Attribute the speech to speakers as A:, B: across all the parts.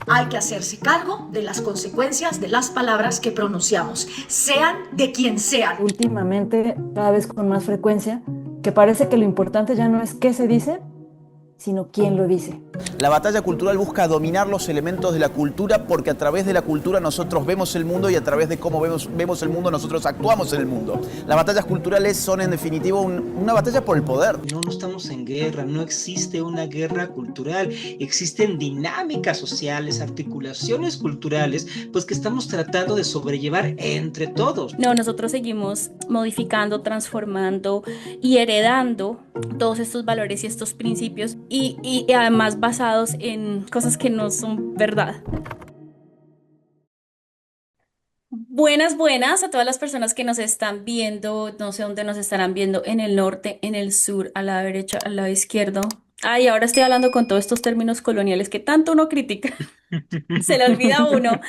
A: Hay que hacerse cargo de las consecuencias de las palabras que pronunciamos, sean de quien sean.
B: Últimamente, cada vez con más frecuencia, que parece que lo importante ya no es qué se dice, sino quién lo dice.
C: La batalla cultural busca dominar los elementos de la cultura porque a través de la cultura nosotros vemos el mundo y a través de cómo vemos el mundo nosotros actuamos en el mundo. Las batallas culturales son en definitiva una batalla por el poder.
D: No, no estamos en guerra, no existe una guerra cultural, existen dinámicas sociales, articulaciones culturales, pues que estamos tratando de sobrellevar entre todos.
E: No, nosotros seguimos modificando, transformando y heredando todos estos valores y estos principios y además basados en cosas que no son verdad. Buenas, buenas a todas las personas que nos están viendo, no sé dónde nos estarán viendo, en el norte, en el sur, a la derecha, al lado izquierdo. Ay, ahora estoy hablando con todos estos términos coloniales que tanto uno critica, se le olvida a uno.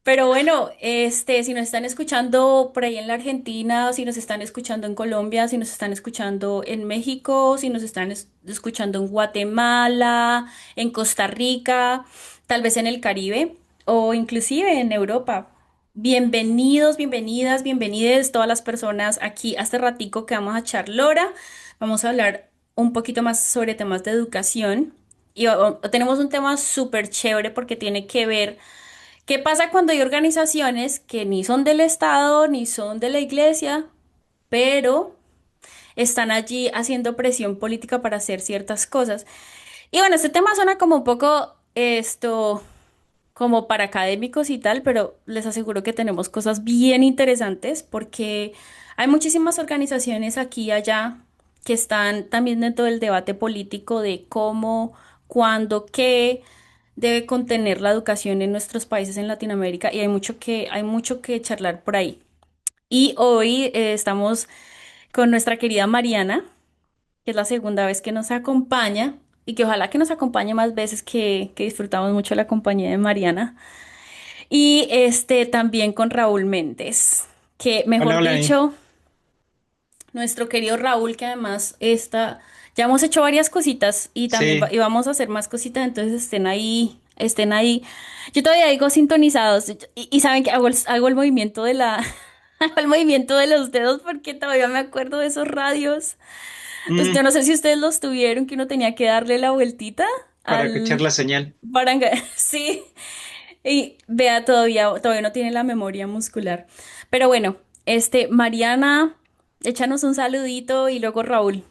E: Pero bueno, si nos están escuchando por ahí en la Argentina, si nos están escuchando en Colombia, si nos están escuchando en México, si nos están escuchando en Guatemala, en Costa Rica, tal vez en el Caribe o inclusive en Europa. Bienvenidos, bienvenidas, bienvenides todas las personas aquí a este ratico que vamos a charlora. Vamos a hablar un poquito más sobre temas de educación y tenemos un tema súper chévere porque tiene que ver. ¿Qué pasa cuando hay organizaciones que ni son del Estado ni son de la iglesia, pero están allí haciendo presión política para hacer ciertas cosas? Y bueno, este tema suena como un poco como para académicos y tal, pero les aseguro que tenemos cosas bien interesantes porque hay muchísimas organizaciones aquí y allá que están también dentro del debate político de cómo, cuándo, qué debe contener la educación en nuestros países en Latinoamérica y hay mucho que charlar por ahí. Y hoy estamos con nuestra querida Mariana, que es la segunda vez que nos acompaña y que ojalá que nos acompañe más veces que disfrutamos mucho la compañía de Mariana. Y también con Raúl Méndez, que
D: Hola,
E: mejor
D: hola, Ani.
E: dicho, nuestro querido Raúl, que además ya hemos hecho varias cositas y también
D: Sí,
E: y vamos a hacer más cositas, entonces estén ahí, estén ahí. Yo todavía digo sintonizados y saben que hago el movimiento de hago el movimiento de los dedos porque todavía me acuerdo de esos radios. Pues yo
D: mm,
E: no sé si ustedes los tuvieron, que uno tenía que darle la vueltita
D: para escuchar
E: al
D: la señal.
E: baranga. Sí, y vea, todavía no tiene la memoria muscular. Pero bueno, Mariana, échanos un saludito y luego Raúl.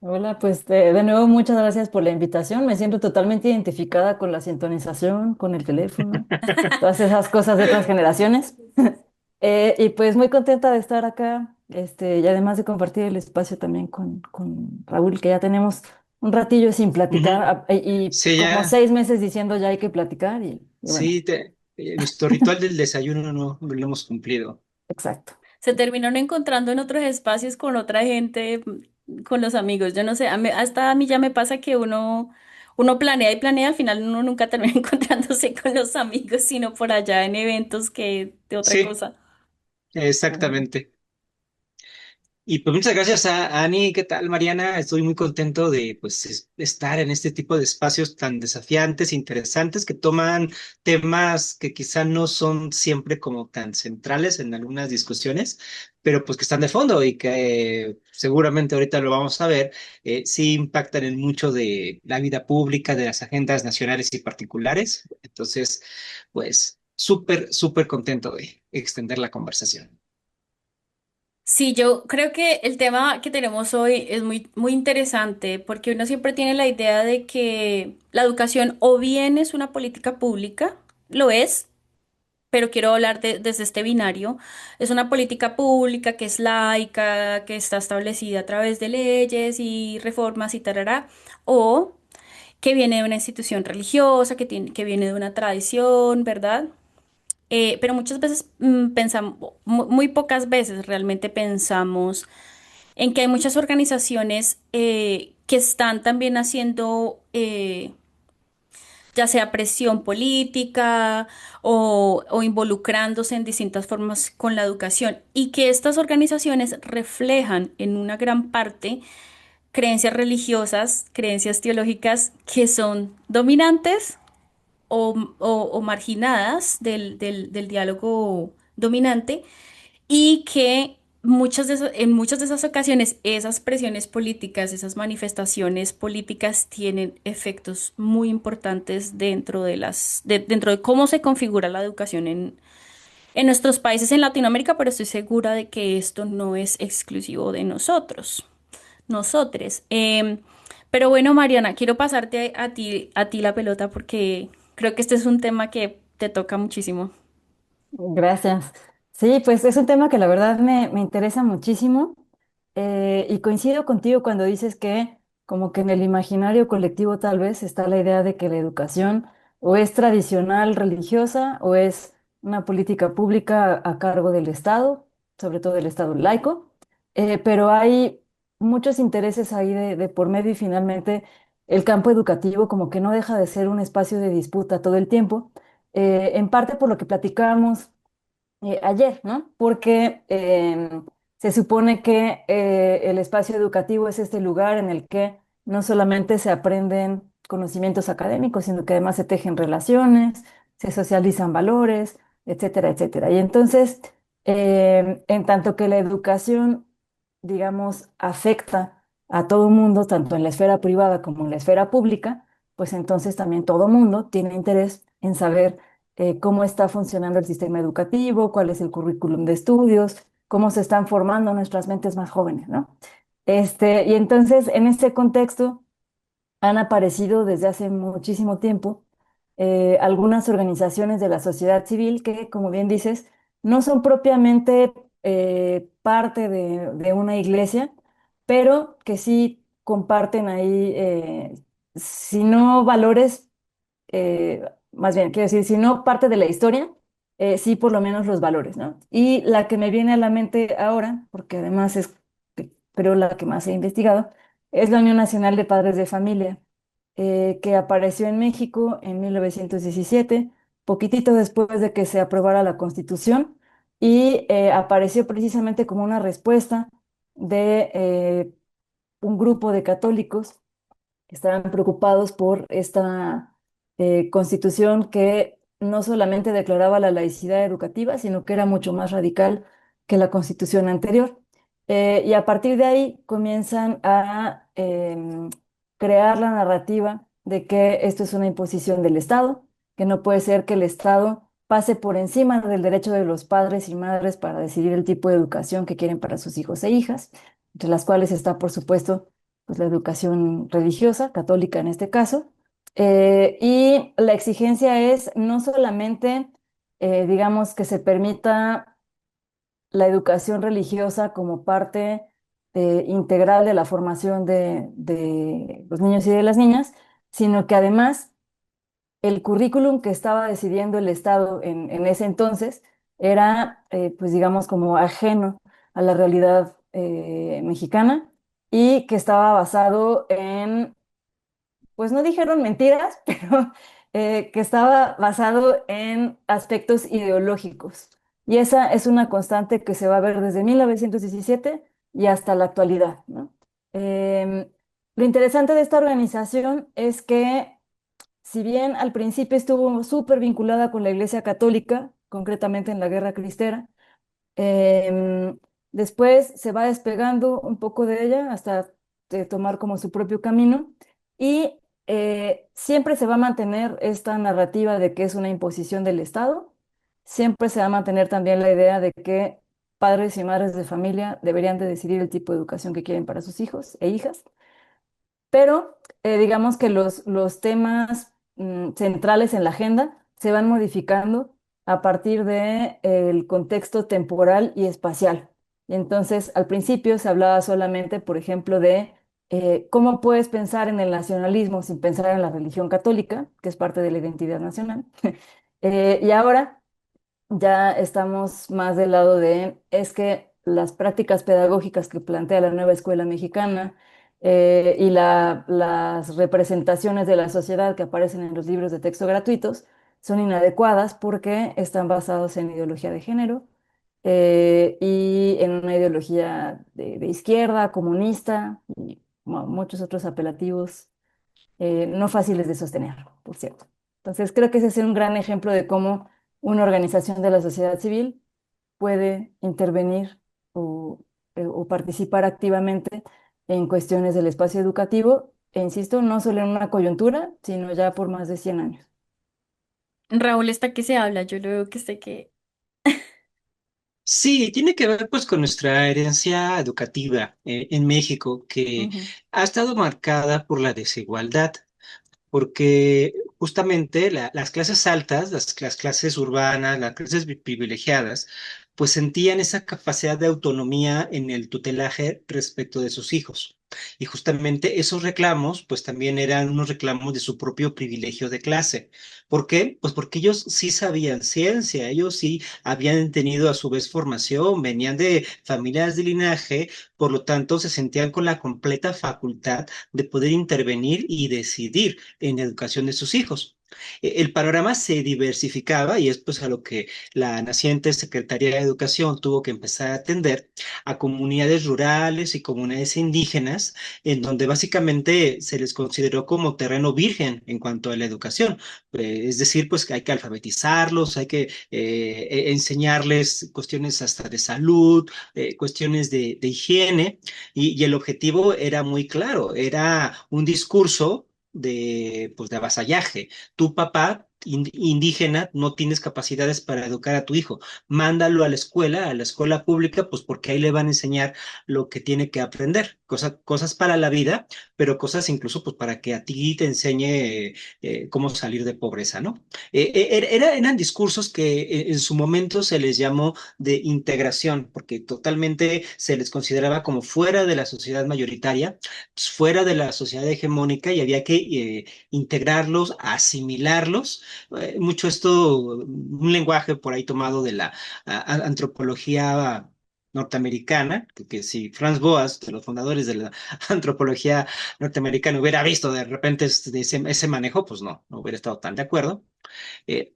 B: Hola, pues de nuevo muchas gracias por la invitación. Me siento totalmente identificada con la sintonización, con el teléfono, todas esas cosas de otras generaciones. Y pues muy contenta de estar acá, y además de compartir el espacio también con Raúl, que ya tenemos un ratillo sin platicar
D: Ujú.
B: y
D: Sí,
B: como
D: ya,
B: 6 meses diciendo ya hay que platicar y bueno,
D: sí, nuestro ritual del desayuno no lo hemos cumplido.
B: exacto.
E: Se terminaron encontrando en otros espacios con otra gente, con los amigos. Yo no sé, hasta a mí ya me pasa que uno planea y planea, al final uno nunca termina encontrándose con los amigos, sino por allá en eventos que de otra
D: Sí,
E: cosa.
D: exactamente. Y pues muchas gracias a Ani. ¿Qué tal, Mariana? Estoy muy contento de pues estar en este tipo de espacios tan desafiantes, interesantes, que toman temas que quizá no son siempre como tan centrales en algunas discusiones, pero pues que están de fondo y que seguramente ahorita lo vamos a ver, sí impactan en mucho de la vida pública, de las agendas nacionales y particulares. Entonces, pues súper, súper contento de extender la conversación.
E: Sí, yo creo que el tema que tenemos hoy es muy, muy interesante porque uno siempre tiene la idea de que la educación o bien es una política pública, lo es, pero quiero hablar desde este binario. Es una política pública que es laica, que está establecida a través de leyes y reformas y tarará, o que viene de una institución religiosa, que viene de una tradición, ¿verdad? Pero muchas veces pensamos, muy pocas veces realmente pensamos en que hay muchas organizaciones que están también haciendo ya sea presión política o involucrándose en distintas formas con la educación y que estas organizaciones reflejan en una gran parte creencias religiosas, creencias teológicas que son dominantes o marginadas del diálogo dominante y que en muchas de esas ocasiones esas presiones políticas, esas manifestaciones políticas tienen efectos muy importantes dentro de cómo se configura la educación en nuestros países en Latinoamérica, pero estoy segura de que esto no es exclusivo de nosotres. Pero bueno, Mariana, quiero pasarte a ti la pelota porque creo que este es un tema que te toca muchísimo.
B: Gracias. Sí, pues es un tema que la verdad me interesa muchísimo, y coincido contigo cuando dices que como que en el imaginario colectivo tal vez está la idea de que la educación o es tradicional religiosa o es una política pública a cargo del Estado, sobre todo del Estado laico, pero hay muchos intereses ahí de por medio y finalmente el campo educativo como que no deja de ser un espacio de disputa todo el tiempo, en parte por lo que platicábamos ayer, ¿no? Porque se supone que el espacio educativo es este lugar en el que no solamente se aprenden conocimientos académicos, sino que además se tejen relaciones, se socializan valores, etcétera, etcétera. Y entonces, en tanto que la educación, digamos, afecta a todo mundo, tanto en la esfera privada como en la esfera pública, pues entonces también todo mundo tiene interés en saber cómo está funcionando el sistema educativo, cuál es el currículum de estudios, cómo se están formando nuestras mentes más jóvenes, ¿no? Y entonces, en este contexto, han aparecido desde hace muchísimo tiempo algunas organizaciones de la sociedad civil que, como bien dices, no son propiamente parte de una iglesia, pero que sí comparten ahí, si no valores, más bien, quiero decir, si no parte de la historia, sí por lo menos los valores, ¿no? Y la que me viene a la mente ahora, porque además es, creo, la que más he investigado, es la Unión Nacional de Padres de Familia, que apareció en México en 1917, poquitito después de que se aprobara la Constitución, y apareció precisamente como una respuesta de un grupo de católicos estaban preocupados por esta constitución que no solamente declaraba la laicidad educativa, sino que era mucho más radical que la constitución anterior. Y a partir de ahí comienzan a crear la narrativa de que esto es una imposición del Estado, que no puede ser que el Estado pase por encima del derecho de los padres y madres para decidir el tipo de educación que quieren para sus hijos e hijas, entre las cuales está, por supuesto, pues, la educación religiosa, católica en este caso. Y la exigencia es no solamente, digamos, que se permita la educación religiosa como parte integral de la formación de los niños y de las niñas, sino que además el currículum que estaba decidiendo el Estado en ese entonces era, pues digamos, como ajeno a la realidad mexicana y que estaba basado en, pues no dijeron mentiras, pero que estaba basado en aspectos ideológicos. Y esa es una constante que se va a ver desde 1917 y hasta la actualidad, ¿no? Em, lo interesante de esta organización es que si bien al principio estuvo súper vinculada con la Iglesia Católica, concretamente en la Guerra Cristera, em, después se va despegando un poco de ella hasta tomar como su propio camino y siempre se va a mantener esta narrativa de que es una imposición del Estado, siempre se va a mantener también la idea de que padres y madres de familia deberían de decidir el tipo de educación que quieren para sus hijos e hijas, pero digamos que los temas centrales en la agenda se van modificando a partir de, el contexto temporal y espacial. Y entonces, al principio se hablaba solamente, por ejemplo, de cómo puedes pensar en el nacionalismo sin pensar en la religión católica, que es parte de la identidad nacional. Y ahora ya estamos más del lado de, es que las prácticas pedagógicas que plantea la nueva escuela mexicana y las representaciones de la sociedad que aparecen en los libros de texto gratuitos son inadecuadas porque están basados en ideología de género y en una ideología de izquierda, comunista y muchos otros apelativos no fáciles de sostener, por cierto. Entonces, creo que ese es un gran ejemplo de cómo una organización de la sociedad civil puede intervenir o, o participar activamente en cuestiones del espacio educativo, e insisto, no solo en una coyuntura, sino ya por más de 100 años.
E: Raúl está que se habla, yo lo veo que sé que...
D: Sí, tiene que ver pues con nuestra herencia educativa en México, que
B: Ujú.
D: ha estado marcada por la desigualdad, porque justamente las clases altas, las clases urbanas, las clases privilegiadas, pues sentían esa capacidad de autonomía en el tutelaje respecto de sus hijos. Y justamente esos reclamos, pues también eran unos reclamos de su propio privilegio de clase. ¿Por qué? Pues porque ellos sí sabían ciencia, ellos sí habían tenido a su vez formación, venían de familias de linaje, por lo tanto se sentían con la completa facultad de poder intervenir y decidir en educación de sus hijos. El panorama se diversificaba y es pues a lo que la naciente Secretaría de Educación tuvo que empezar a atender a comunidades rurales y comunidades indígenas, en donde básicamente se les consideró como terreno virgen en cuanto a la educación. Es decir, pues que hay que alfabetizarlos, hay que enseñarles cuestiones hasta de salud, cuestiones de higiene, y el objetivo era muy claro, era un discurso pues, de avasallaje. Tu papá indígena no tienes capacidades para educar a tu hijo, mándalo a la escuela pública, pues porque ahí le van a enseñar lo que tiene que aprender, cosas para la vida, pero cosas incluso pues para que a ti te enseñe cómo salir de pobreza, ¿no? Eran discursos que en su momento se les llamó de integración, porque totalmente se les consideraba como fuera de la sociedad mayoritaria, pues, fuera de la sociedad hegemónica y había que integrarlos, asimilarlos. Mucho esto, un lenguaje por ahí tomado de la antropología norteamericana, que si Franz Boas, de los fundadores de la antropología norteamericana, hubiera visto de repente ese manejo, pues no hubiera estado tan de acuerdo,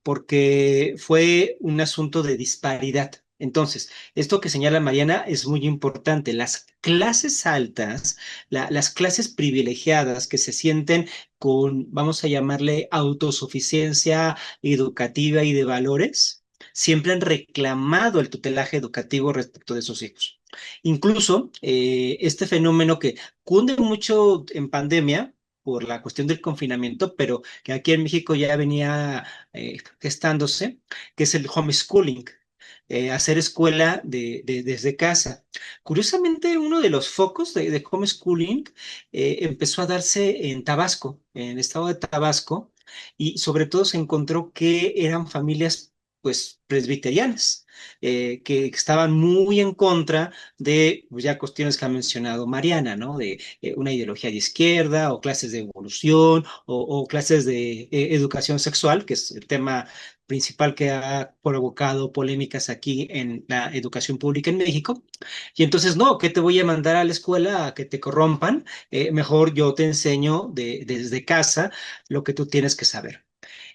D: porque fue un asunto de disparidad. Entonces, esto que señala Mariana es muy importante. Las clases altas, las clases privilegiadas que se sienten con, vamos a llamarle, autosuficiencia educativa y de valores, siempre han reclamado el tutelaje educativo respecto de sus hijos. Incluso este fenómeno que cunde mucho en pandemia por la cuestión del confinamiento, pero que aquí en México ya venía gestándose, que es el homeschooling, hacer escuela desde casa. Curiosamente, uno de los focos de homeschooling empezó a darse en Tabasco, en el estado de Tabasco, y sobre todo se encontró que eran familias, pues, presbiterianas. Que estaban muy en contra de pues, ya cuestiones que ha mencionado Mariana, ¿no? De una ideología de izquierda o clases de evolución o clases de educación sexual, que es el tema principal que ha provocado polémicas aquí en la educación pública en México. Y entonces, no, ¿qué te voy a mandar a la escuela a que te corrompan? Mejor yo te enseño desde casa lo que tú tienes que saber.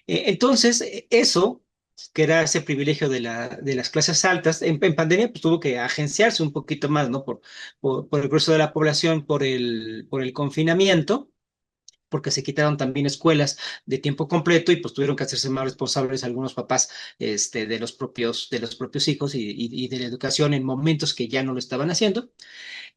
D: Entonces, eso que era ese privilegio de las clases altas, en pandemia pues tuvo que agenciarse un poquito más, ¿no? Por el grueso de la población, por el confinamiento, porque se quitaron también escuelas de tiempo completo y pues tuvieron que hacerse más responsables algunos papás de los propios hijos y de la educación en momentos que ya no lo estaban haciendo.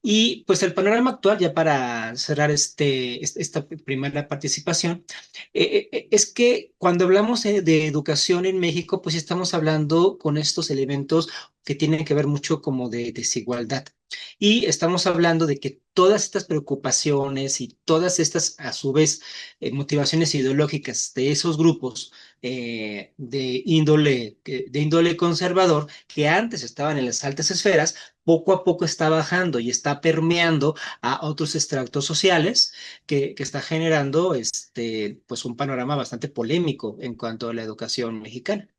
D: Y pues el panorama actual, ya para cerrar esta primera participación, es que cuando hablamos de educación en México, pues estamos hablando con estos elementos que tienen que ver mucho como de desigualdad. Y estamos hablando de que todas estas preocupaciones y todas estas, a su vez, motivaciones ideológicas de esos grupos de índole conservador, que antes estaban en las altas esferas, poco a poco está bajando y está permeando a otros estratos sociales que está generando pues un panorama bastante polémico en cuanto a la educación mexicana.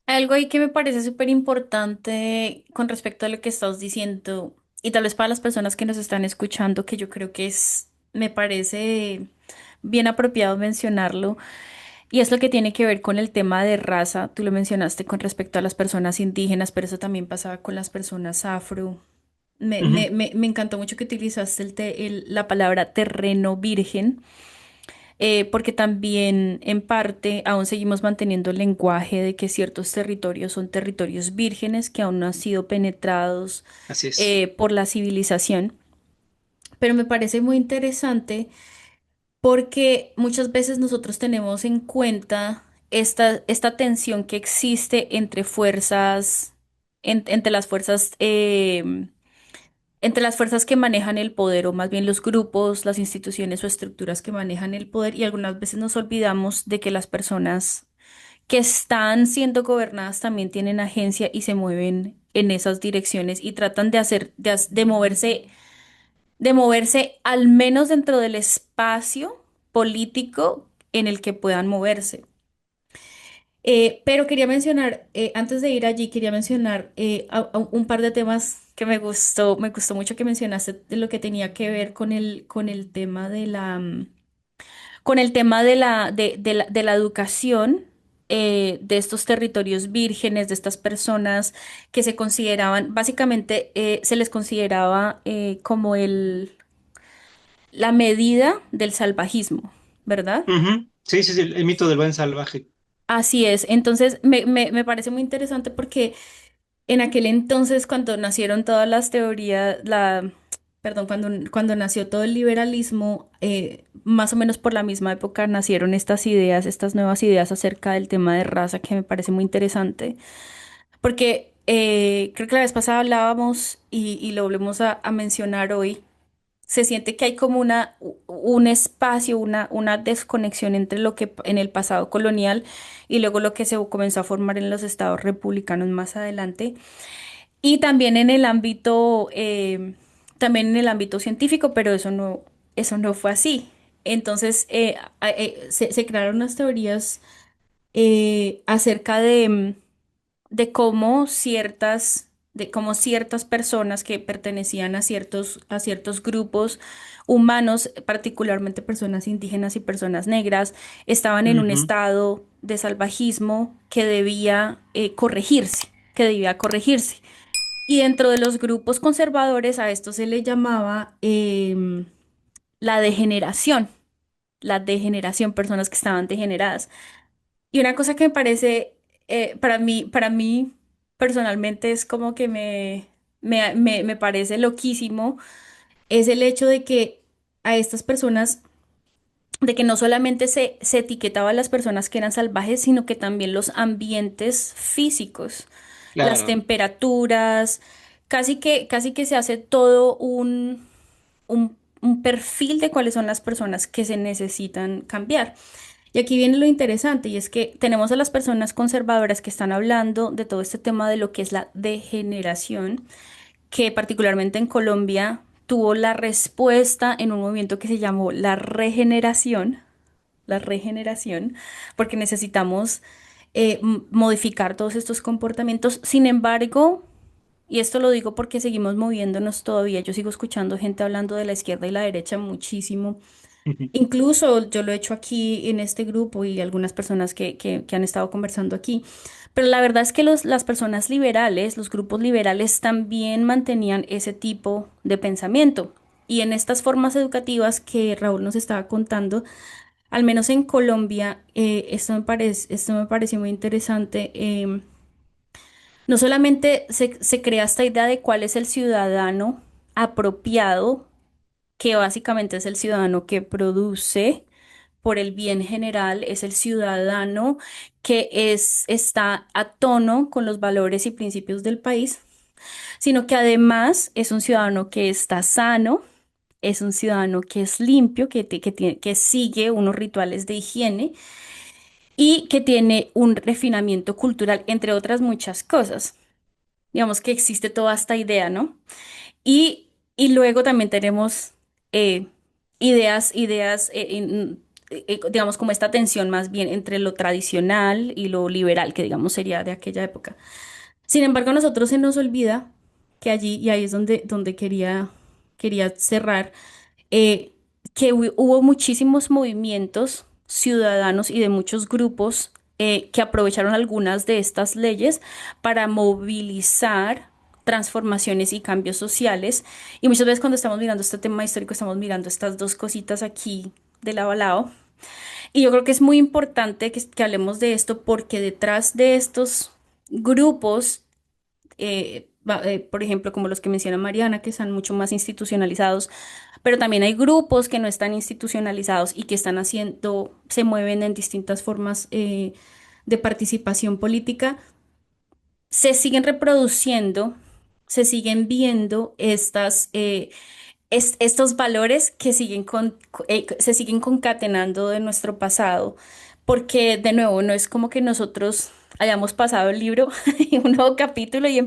E: Algo ahí que me parece súper importante con respecto a lo que estás diciendo, y tal vez para las personas que nos están escuchando, que yo creo que me parece bien apropiado mencionarlo, y es lo que tiene que ver con el tema de raza. Tú lo mencionaste con respecto a las personas indígenas, pero eso también pasaba con las personas afro. Me encantó mucho que utilizaste la palabra terreno virgen. porque también en parte aún seguimos manteniendo el lenguaje de que ciertos territorios son territorios vírgenes que aún no han sido penetrados
D: Así es.
E: por la civilización. Pero me parece muy interesante porque muchas veces nosotros tenemos en cuenta esta tensión que existe entre fuerzas, entre las fuerzas, entre las fuerzas que manejan el poder, o más bien los grupos, las instituciones o estructuras que manejan el poder, y algunas veces nos olvidamos de que las personas que están siendo gobernadas también tienen agencia y se mueven en esas direcciones y tratan de hacer, de moverse al menos dentro del espacio político en el que puedan moverse. Pero quería mencionar, antes de ir allí, quería mencionar a un par de temas que me gustó mucho que mencionaste de lo que tenía que ver con el tema de con el tema de la educación de estos territorios vírgenes, de estas personas que se consideraban, básicamente se les consideraba como la medida del salvajismo, ¿verdad?
D: Ujú. Sí, sí, sí, el mito del buen salvaje.
E: Así es. Entonces, me parece muy interesante porque en aquel entonces, cuando nacieron todas las teorías, perdón, cuando nació todo el liberalismo, más o menos por la misma época nacieron estas ideas, estas nuevas ideas acerca del tema de raza que me parece muy interesante. Porque creo que la vez pasada hablábamos y lo volvemos a mencionar hoy. Se siente que hay como un espacio, una desconexión entre lo que en el pasado colonial y luego lo que se comenzó a formar en los estados republicanos más adelante. Y también en el ámbito científico, pero eso no fue así. Entonces, se crearon unas teorías acerca de cómo ciertas personas que pertenecían a ciertos grupos humanos, particularmente personas indígenas y personas negras, estaban en un
D: Ujú,
E: estado de salvajismo que debía que debía corregirse. Y dentro de los grupos conservadores a esto se le llamaba la degeneración, personas que estaban degeneradas. Y una cosa que me parece, para mí personalmente es como que me parece loquísimo, es el hecho de que a estas personas, de que no solamente se etiquetaba a las personas que eran salvajes, sino que también los ambientes físicos, las
D: claro.
E: temperaturas, casi que se hace todo un perfil de cuáles son las personas que se necesitan cambiar. Y aquí viene lo interesante, y es que tenemos a las personas conservadoras que están hablando de todo este tema de lo que es la degeneración, que particularmente en Colombia tuvo la respuesta en un movimiento que se llamó la regeneración, porque necesitamos modificar todos estos comportamientos. Sin embargo, y esto lo digo porque seguimos moviéndonos todavía, yo sigo escuchando gente hablando de la izquierda y la derecha muchísimo. Incluso yo lo he hecho aquí en este grupo y algunas personas que han estado conversando aquí. Pero la verdad es que las personas liberales, los grupos liberales también mantenían ese tipo de pensamiento. Y en estas formas educativas que Raúl nos estaba contando, al menos en Colombia, esto me pareció muy interesante. No solamente se crea esta idea de cuál es el ciudadano apropiado, que básicamente es el ciudadano que produce por el bien general, es el ciudadano que está a tono con los valores y principios del país, sino que además es un ciudadano que está sano, es un ciudadano que es limpio, que sigue unos rituales de higiene y que tiene un refinamiento cultural, entre otras muchas cosas. Digamos que existe toda esta idea, ¿no? Y luego también tenemos eh, digamos, como esta tensión más bien entre lo tradicional y lo liberal, que digamos sería de aquella época. Sin embargo, a nosotros se nos olvida que allí, y ahí es donde quería cerrar, eh, que hubo muchísimos movimientos ciudadanos y de muchos grupos que aprovecharon algunas de estas leyes para movilizar transformaciones y cambios sociales. Y muchas veces cuando estamos mirando este tema histórico, estamos mirando estas dos cositas aquí de lado a lado. Y yo creo que es muy importante que hablemos de esto porque detrás de estos grupos, por ejemplo, como los que menciona Mariana, que están mucho más institucionalizados, pero también hay grupos que no están institucionalizados y que están haciendo, se mueven en distintas formas de participación política, se siguen reproduciendo, se siguen viendo estos valores que se siguen concatenando de nuestro pasado, porque de nuevo no es como que nosotros hayamos pasado el libro y un nuevo capítulo y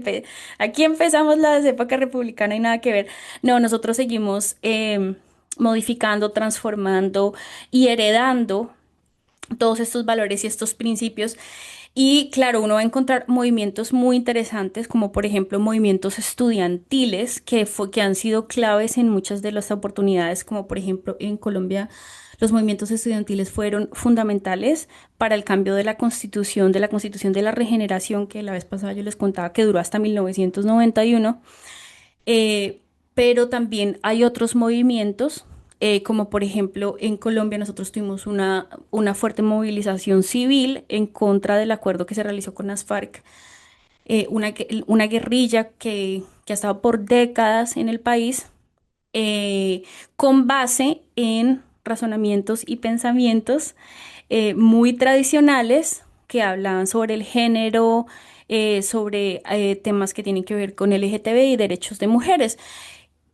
E: aquí empezamos la época republicana y nada que ver. No, nosotros seguimos modificando, transformando y heredando todos estos valores y estos principios. Y claro, uno va a encontrar movimientos muy interesantes, como por ejemplo movimientos estudiantiles que han sido claves en muchas de las oportunidades, como por ejemplo en Colombia. Los movimientos estudiantiles fueron fundamentales para el cambio de la Constitución de la Regeneración, que la vez pasada yo les contaba que duró hasta 1991. Eh, pero también hay otros movimientos, como por ejemplo en Colombia nosotros tuvimos una fuerte movilización civil en contra del acuerdo que se realizó con las FARC, una guerrilla que ha estado por décadas en el país, con base en razonamientos y pensamientos muy tradicionales que hablaban sobre el género, sobre temas que tienen que ver con LGTB y derechos de mujeres,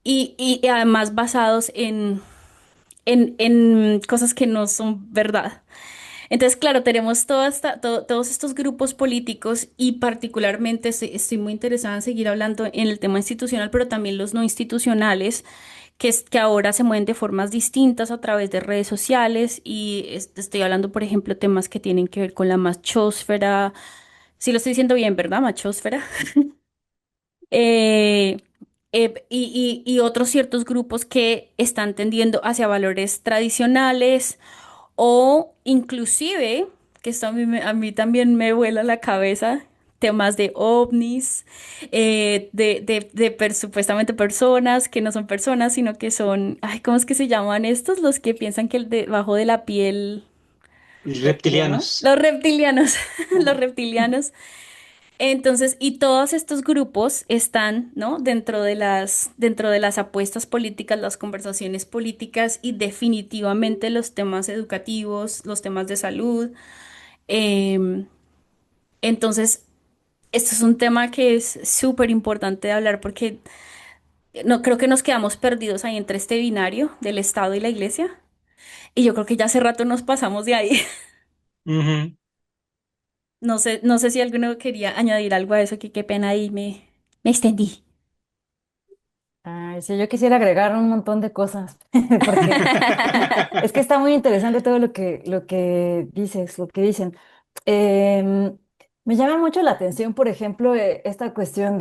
E: y además basados en cosas que no son verdad. Entonces, claro, tenemos todos estos grupos políticos y particularmente estoy muy interesada en seguir hablando en el tema institucional, pero también los no institucionales, que ahora se mueven de formas distintas a través de redes sociales y estoy hablando, por ejemplo, temas que tienen que ver con la machósfera. Sí lo estoy diciendo bien, ¿verdad? Machósfera. Eh, y otros ciertos grupos que están tendiendo hacia valores tradicionales o inclusive, que esto a mí también me vuela la cabeza, temas de ovnis, supuestamente personas que no son personas, sino que son, ay, ¿cómo es que se llaman estos? Los que piensan que el debajo de la piel,
B: ¿Reptilianos?
E: los reptilianos, los
B: Ajá.
E: reptilianos. Entonces, y todos estos grupos están, ¿no? Dentro de las apuestas políticas, las conversaciones políticas y definitivamente los temas educativos, los temas de salud. Em, entonces, esto es un tema que es súper importante de hablar porque no creo que nos quedamos perdidos ahí entre este binario del Estado y la Iglesia. Y yo creo que ya hace rato nos pasamos de ahí.
D: Ujú.
E: No sé si alguno quería añadir algo a eso, que qué pena ahí me extendí.
B: Ay, sí, yo quisiera agregar un montón de cosas, porque es que está muy interesante todo lo que dices, lo que dicen. Em, Me llama mucho la atención, por ejemplo, esta cuestión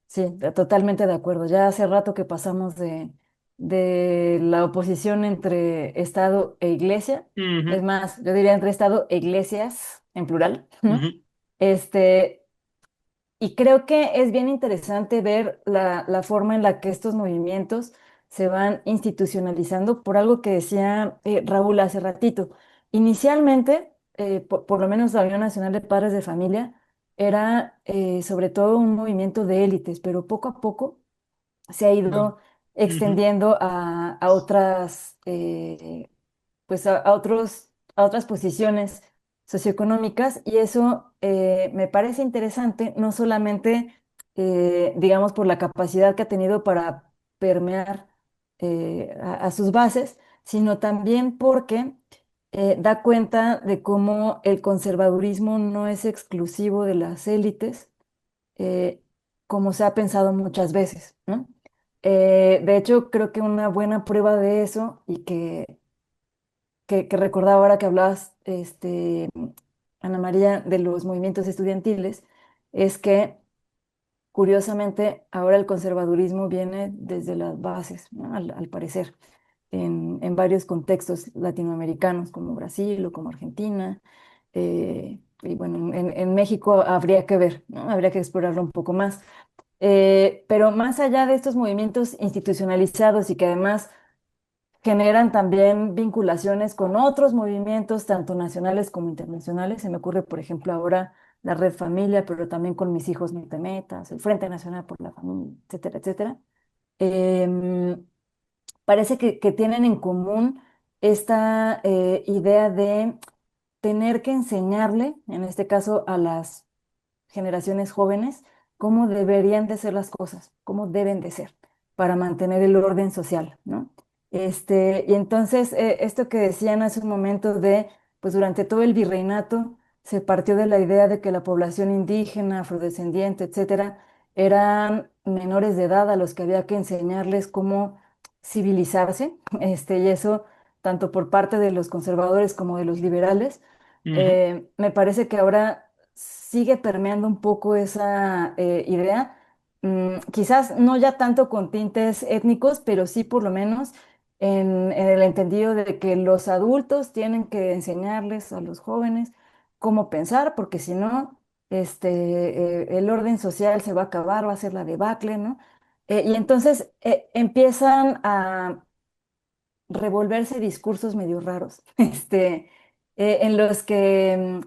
B: sí, totalmente de acuerdo. Ya hace rato que pasamos de la oposición entre Estado e Iglesia, es
D: Ujú,
B: más, yo diría entre Estado e iglesias, en plural, ¿no?
D: ujú.
B: Este, y creo que es bien interesante ver la forma en la que estos movimientos se van institucionalizando por algo que decía Raúl hace ratito. Inicialmente, por lo menos la Unión Nacional de Padres de Familia era sobre todo un movimiento de élites, pero poco a poco se ha
D: No.
B: ido
D: Ujú.
B: extendiendo a otras, pues a otras posiciones socioeconómicas y eso me parece interesante, no solamente, digamos, por la capacidad que ha tenido para permear a sus bases, sino también porque da cuenta de cómo el conservadurismo no es exclusivo de las élites, eh, como se ha pensado muchas veces, ¿no? De hecho, creo que una buena prueba de eso y que recordaba ahora que hablabas, Ana María, de los movimientos estudiantiles, es que curiosamente ahora el conservadurismo viene desde las bases, ¿no? Al parecer, en varios contextos latinoamericanos como Brasil o como Argentina. Y bueno, en México habría que ver, ¿no? Habría que explorarlo un poco más. Pero más allá de estos movimientos institucionalizados y que además generan también vinculaciones con otros movimientos, tanto nacionales como internacionales. Se me ocurre, por ejemplo, ahora la Red Familia, pero también con Mis Hijos No Te Metas, el Frente Nacional por la Familia, etcétera, etcétera. Em, Parece que tienen en común esta idea de tener que enseñarle, en este caso a las generaciones jóvenes, cómo deberían de ser las cosas, cómo deben de ser para mantener el orden social, ¿no? Y entonces, esto que decían hace un momento de, pues durante todo el virreinato se partió de la idea de que la población indígena, afrodescendiente, etcétera, eran menores de edad a los que había que enseñarles cómo civilizarse, y eso tanto por parte de los conservadores como de los liberales.
D: Ujú.
B: Me parece que ahora sigue permeando un poco esa idea, quizás no ya tanto con tintes étnicos, pero sí por lo menos en el entendido de que los adultos tienen que enseñarles a los jóvenes cómo pensar, porque si no, el orden social se va a acabar, va a ser la debacle, ¿no? Y entonces empiezan a revolverse discursos medio raros, en los que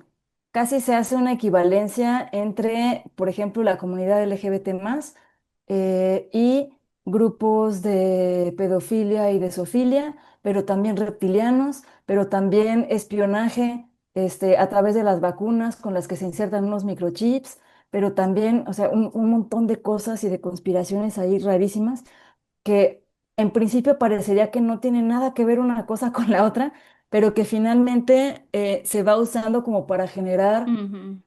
B: casi se hace una equivalencia entre, por ejemplo, la comunidad LGBT más y grupos de pedofilia y de zoofilia, pero también reptilianos, pero también espionaje, a través de las vacunas con las que se insertan unos microchips, pero también, o sea, un montón de cosas y de conspiraciones ahí rarísimas que en principio parecería que no tiene nada que ver una cosa con la otra, pero que finalmente se va usando como para generar
E: Ujú.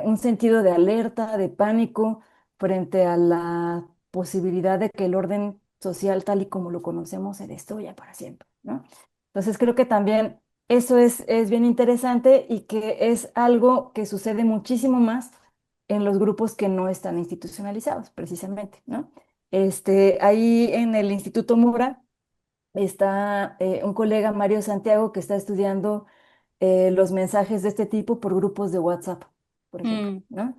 B: un sentido de alerta, de pánico frente a la posibilidad de que el orden social tal y como lo conocemos se destruya para siempre, ¿no? Entonces creo que también eso es bien interesante y que es algo que sucede muchísimo más en los grupos que no están institucionalizados, precisamente, ¿no? Ahí en el Instituto Mura está un colega, Mario Santiago, que está estudiando los mensajes de este tipo por grupos de WhatsApp, por ejemplo,
E: Mm.
B: ¿no?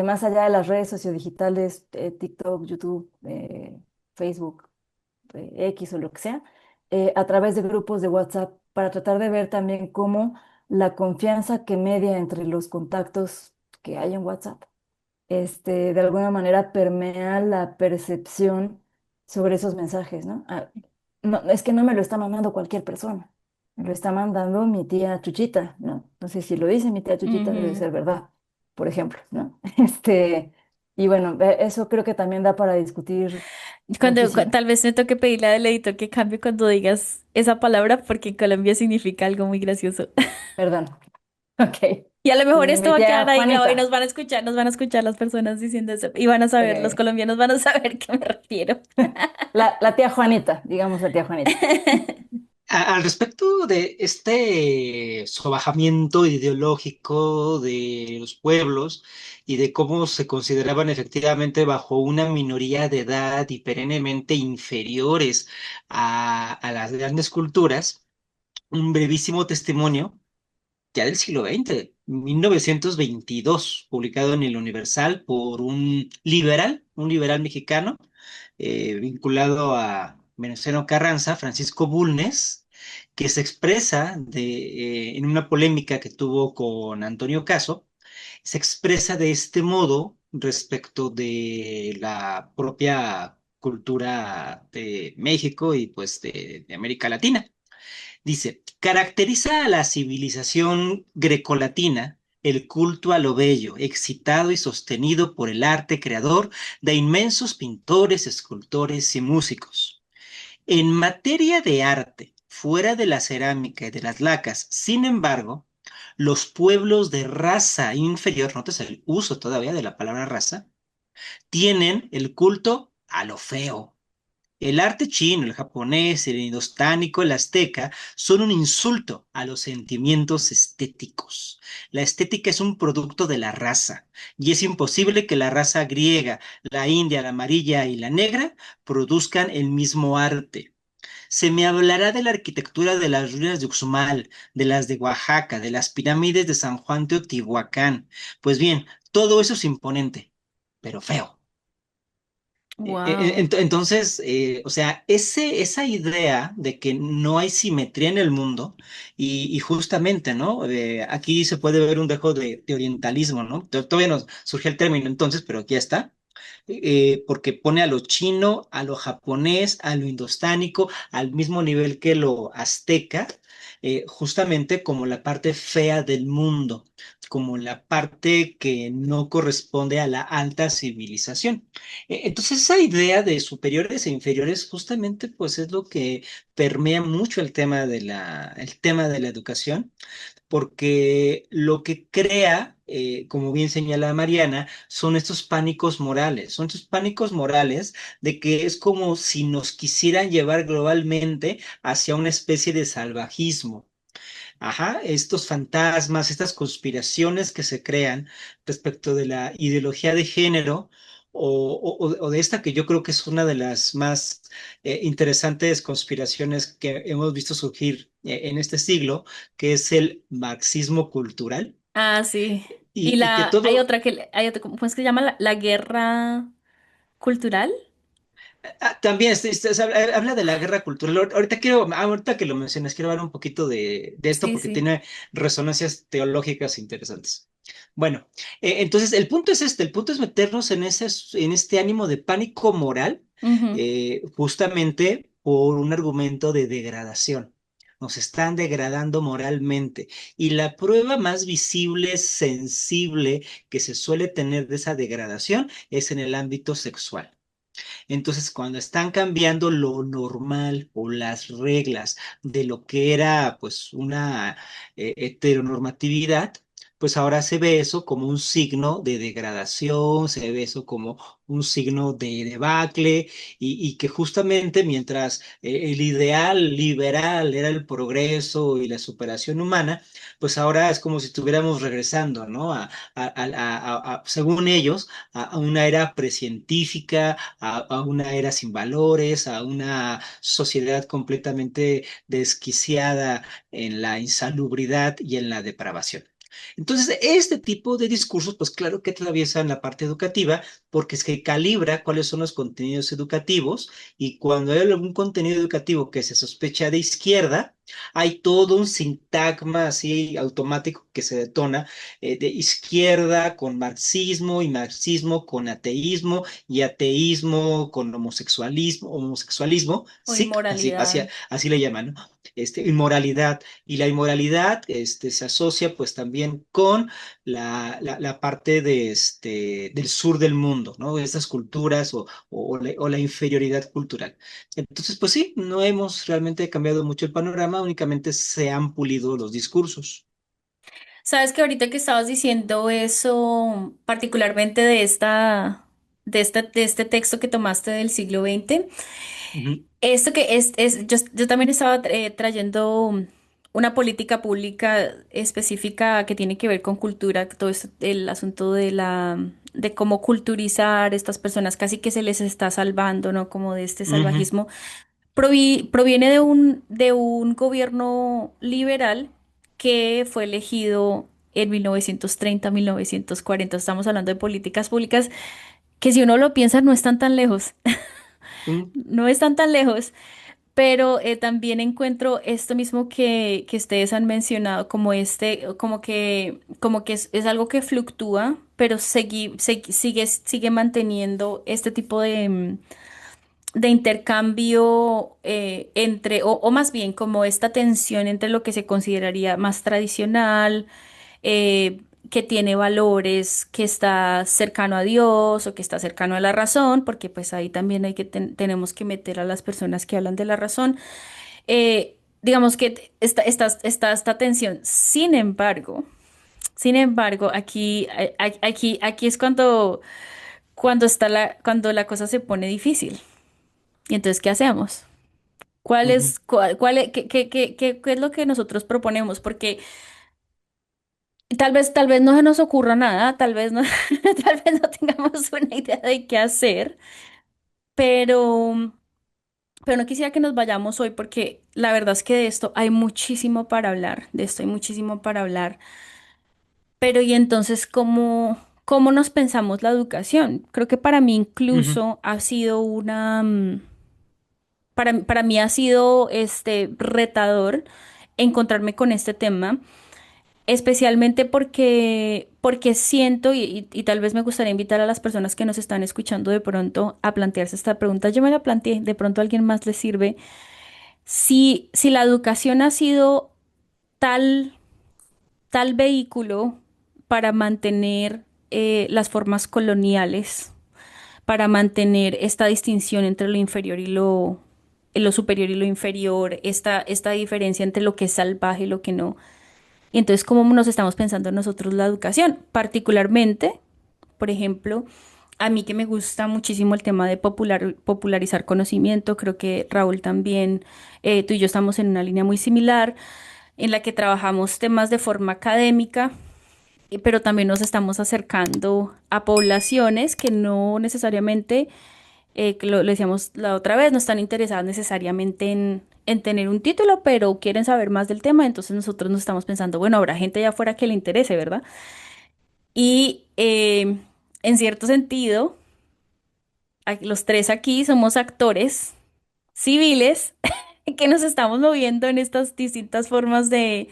B: Más allá de las redes sociodigitales, TikTok, YouTube, Facebook, X o lo que sea, a través de grupos de WhatsApp para tratar de ver también cómo la confianza que media entre los contactos que hay en WhatsApp de alguna manera permea la percepción sobre esos mensajes, ¿no? No, es que no me lo está mandando cualquier persona, me lo está mandando mi tía Chuchita, ¿no? Entonces, si lo dice mi tía Chuchita, debe
E: Ujú.
B: ser verdad, por ejemplo, ¿no? Y bueno, eso creo que también da para discutir muchísimo.
E: Tal vez me toque pedirle al editor que cambie cuando digas esa palabra porque en Colombia significa algo muy gracioso.
B: Perdón. Ok.
E: Y a lo mejor esto
B: Mi
E: va a
B: tía
E: quedar ahí grabado y
B: Juanita.
E: nos van a escuchar las personas diciendo eso. Y van a saber, los
B: Ok.
E: colombianos van a saber qué me refiero.
B: La tía Juanita, digamos la tía Juanita.
D: Al respecto de este sobajamiento ideológico de los pueblos y de cómo se consideraban efectivamente bajo una minoría de edad y perennemente inferiores a las grandes culturas, un brevísimo testimonio ya del siglo XX, 1922, publicado en el Universal por un liberal mexicano, vinculado a Venustiano Carranza, Francisco Bulnes, que se expresa en una polémica que tuvo con Antonio Caso, se expresa de este modo respecto de la propia cultura de México y pues de América Latina. Dice, caracteriza a la civilización grecolatina el culto a lo bello, excitado y sostenido por el arte creador de inmensos pintores, escultores y músicos. En materia de arte, fuera de la cerámica y de las lacas, sin embargo, los pueblos de raza inferior, notas el uso todavía de la palabra raza, tienen el culto a lo feo. El arte chino, el japonés, el indostánico, el azteca son un insulto a los sentimientos estéticos. La estética es un producto de la raza y es imposible que la raza griega, la india, la amarilla y la negra produzcan el mismo arte. Se me hablará de la arquitectura de las ruinas de Uxmal, de las de Oaxaca, de las pirámides de San Juan Teotihuacán. Pues bien, todo eso es imponente, pero feo.
E: Wow.
D: Entonces, o sea, esa idea de que no hay simetría en el mundo y justamente, ¿no? Aquí se puede ver un dejo de orientalismo, ¿no? Todavía no surge el término entonces, pero aquí ya está. Porque pone a lo chino, a lo japonés, a lo indostánico, al mismo nivel que lo azteca, justamente como la parte fea del mundo, como la parte que no corresponde a la alta civilización. Entonces, esa idea de superiores e inferiores justamente pues es lo que permea mucho el tema de la educación, porque lo que crea, como bien señala Mariana, son estos pánicos morales, son estos pánicos morales de que es como si nos quisieran llevar globalmente hacia una especie de salvajismo. Ajá, estos fantasmas, estas conspiraciones que se crean respecto de la ideología de género o de esta que yo creo que es una de las más interesantes conspiraciones que hemos visto surgir en este siglo, que es el marxismo cultural
E: Ah, sí. Y
D: y que
E: hay
D: todo.
E: otra hay otra, ¿cómo es que se llama? La guerra cultural.
D: También habla de la guerra cultural. Ahorita que lo mencionas, quiero hablar un poquito de esto
E: Sí,
D: porque
E: sí.
D: tiene resonancias teológicas interesantes. Bueno, entonces el punto es el punto es meternos en este ánimo de pánico moral,
E: Ujú.
D: justamente por un argumento de degradación. Nos están degradando moralmente. Y la prueba más visible, sensible que se suele tener de esa degradación es en el ámbito sexual. Entonces, cuando están cambiando lo normal o las reglas de lo que era pues una heteronormatividad, pues ahora se ve eso como un signo de degradación, se ve eso como un signo de debacle y que justamente mientras el ideal liberal era el progreso y la superación humana, pues ahora es como si estuviéramos regresando, ¿no? Según ellos, a una era precientífica, a una era sin valores, a una sociedad completamente desquiciada en la insalubridad y en la depravación. Entonces, este tipo de discursos, pues claro que atraviesan la parte educativa, porque es que calibra cuáles son los contenidos educativos y cuando hay algún contenido educativo que se sospecha de izquierda, hay todo un sintagma así automático que se detona de izquierda con marxismo y marxismo con ateísmo y ateísmo con homosexualismo,
E: O
D: sí,
E: inmoralidad.
D: así le llaman, ¿no? Inmoralidad. Y la inmoralidad se asocia pues también con la parte del sur del mundo, ¿no? Estas culturas o la inferioridad cultural. Entonces, pues sí, no hemos realmente cambiado mucho el panorama, únicamente se han pulido los discursos.
E: Sabes que ahorita que estabas diciendo eso, particularmente de este texto que tomaste del siglo XX,
D: Ujú,
E: esto yo también estaba trayendo una política pública específica que tiene que ver con cultura, todo esto, el asunto de cómo culturizar estas personas, casi que se les está salvando, ¿no? Como de este
D: ujú,
E: salvajismo. Proviene de un gobierno liberal que fue elegido en 1930, 1940. Estamos hablando de políticas públicas que si uno lo piensa no están tan lejos,
D: ujú,
E: no están tan lejos, pero también encuentro esto mismo que ustedes han mencionado, como que es algo que fluctúa, pero sigue manteniendo este tipo de intercambio o más bien como esta tensión entre lo que se consideraría más tradicional, eh, que tiene valores, que está cercano a Dios o que está cercano a la razón, porque pues ahí también tenemos que meter a las personas que hablan de la razón. Digamos que está esta tensión. Sin embargo, aquí es cuando la cosa se pone difícil. Y entonces, ¿qué hacemos?
D: ujú.
E: ¿Qué es lo que nosotros proponemos? Porque tal vez no se nos ocurra nada, tal vez no, tal vez no tengamos una idea de qué hacer, pero, pero no quisiera que nos vayamos hoy porque la verdad es que de esto hay muchísimo para hablar, de esto hay muchísimo para hablar. Pero ¿y entonces cómo nos pensamos la educación. Creo que para mí
D: Ujú.
E: incluso ha sido para mí ha sido retador encontrarme con este tema, especialmente porque siento y tal vez me gustaría invitar a las personas que nos están escuchando de pronto a plantearse esta pregunta. Yo me la planteé, de pronto a alguien más le sirve. Si la educación ha sido tal, tal vehículo para mantener las formas coloniales, para mantener esta distinción entre lo inferior y lo superior y lo inferior, esta diferencia entre lo que es salvaje y lo que no. Y entonces, ¿cómo nos estamos pensando nosotros la educación? Particularmente, por ejemplo, a mí que me gusta muchísimo el tema de popularizar conocimiento, creo que Raúl también, tú y yo estamos en una línea muy similar, en la que trabajamos temas de forma académica, pero también nos estamos acercando a poblaciones que no necesariamente que lo decíamos la otra vez, no están interesadas necesariamente en tener un título, pero quieren saber más del tema, entonces nosotros nos estamos pensando, bueno, habrá gente allá afuera que le interese, ¿verdad? Y en cierto sentido, los tres aquí somos actores civiles que nos estamos moviendo en estas distintas formas de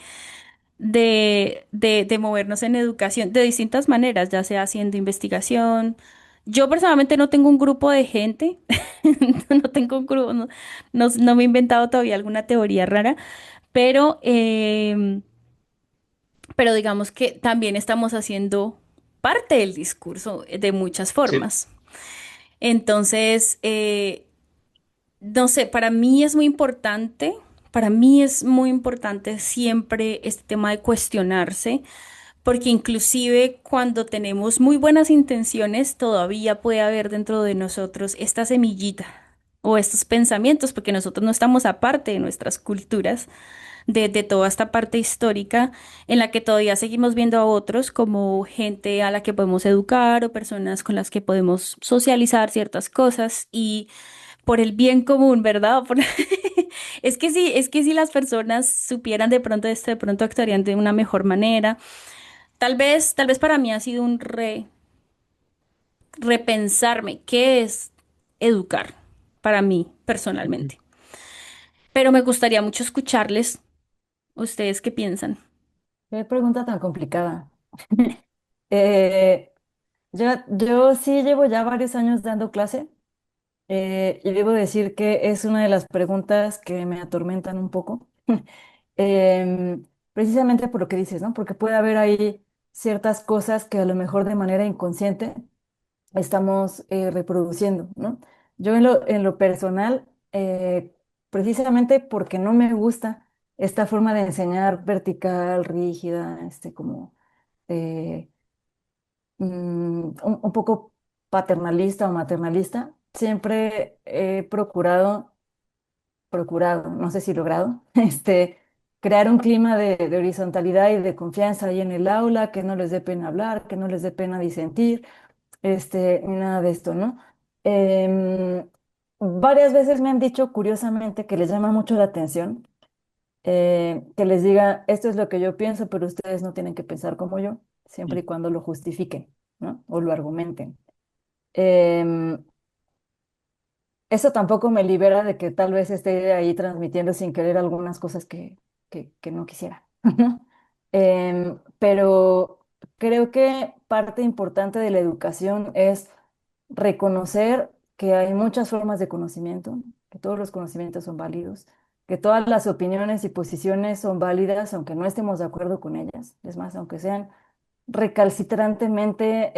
E: movernos en educación de distintas maneras, ya sea haciendo investigación. Yo personalmente no tengo un grupo de gente, no tengo un grupo, no me he inventado todavía alguna teoría rara, pero, pero digamos que también estamos haciendo parte del discurso de muchas
D: Sí.
E: formas. Entonces, no sé, para mí es muy importante siempre este tema de cuestionarse porque inclusive cuando tenemos muy buenas intenciones, todavía puede haber dentro de nosotros esta semillita o estos pensamientos, porque nosotros no estamos aparte de nuestras culturas, de toda esta parte histórica en la que todavía seguimos viendo a otros como gente a la que podemos educar o personas con las que podemos socializar ciertas cosas y por el bien común, ¿verdad? Es que si las personas supieran de pronto esto, de pronto actuarían de una mejor manera. Tal vez para mí ha sido repensarme qué es educar para mí
D: Ujú.
E: personalmente. Pero me gustaría mucho escucharles, ustedes qué piensan.
B: Qué pregunta tan complicada. Eh, yo sí llevo ya varios años dando clase y debo decir que es una de las preguntas que me atormentan un poco. Precisamente por lo que dices, ¿no? Porque puede haber ahí ciertas cosas que a lo mejor de manera inconsciente estamos reproduciendo, ¿no? Yo en lo personal, precisamente porque no me gusta esta forma de enseñar vertical, rígida, como eh, un poco paternalista o maternalista, siempre he procurado, no sé si logrado, crear un clima de horizontalidad y de confianza ahí en el aula, que no les dé pena hablar, que no les dé pena disentir, ni nada de esto, ¿no? Em, Varias veces me han dicho, curiosamente, que les llama mucho la atención, que les diga, esto es lo que yo pienso, pero ustedes no tienen que pensar como yo, siempre y cuando lo justifiquen, ¿no? O lo argumenten. Em, Eso tampoco me libera de que tal vez esté ahí transmitiendo sin querer algunas cosas que no quisiera, ¿no? Pero creo que parte importante de la educación es reconocer que hay muchas formas de conocimiento, que todos los conocimientos son válidos, que todas las opiniones y posiciones son válidas, aunque no estemos de acuerdo con ellas. Es más, aunque sean recalcitrantemente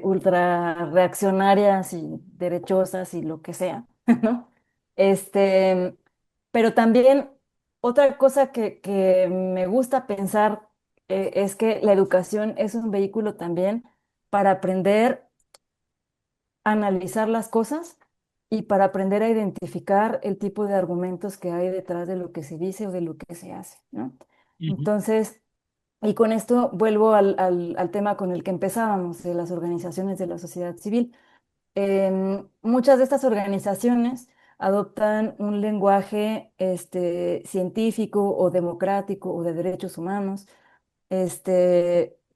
B: ultra reaccionarias y derechosas y lo que sea, ¿no? Este, pero también otra cosa que me gusta pensar es que la educación es un vehículo también para aprender a analizar las cosas y para aprender a identificar el tipo de argumentos que hay detrás de lo que se dice o de lo que se hace, ¿no?
D: Ujú.
B: Entonces, y con esto vuelvo al tema con el que empezábamos, de las organizaciones de la sociedad civil. Muchas de estas organizaciones adoptan un lenguaje científico o democrático o de derechos humanos,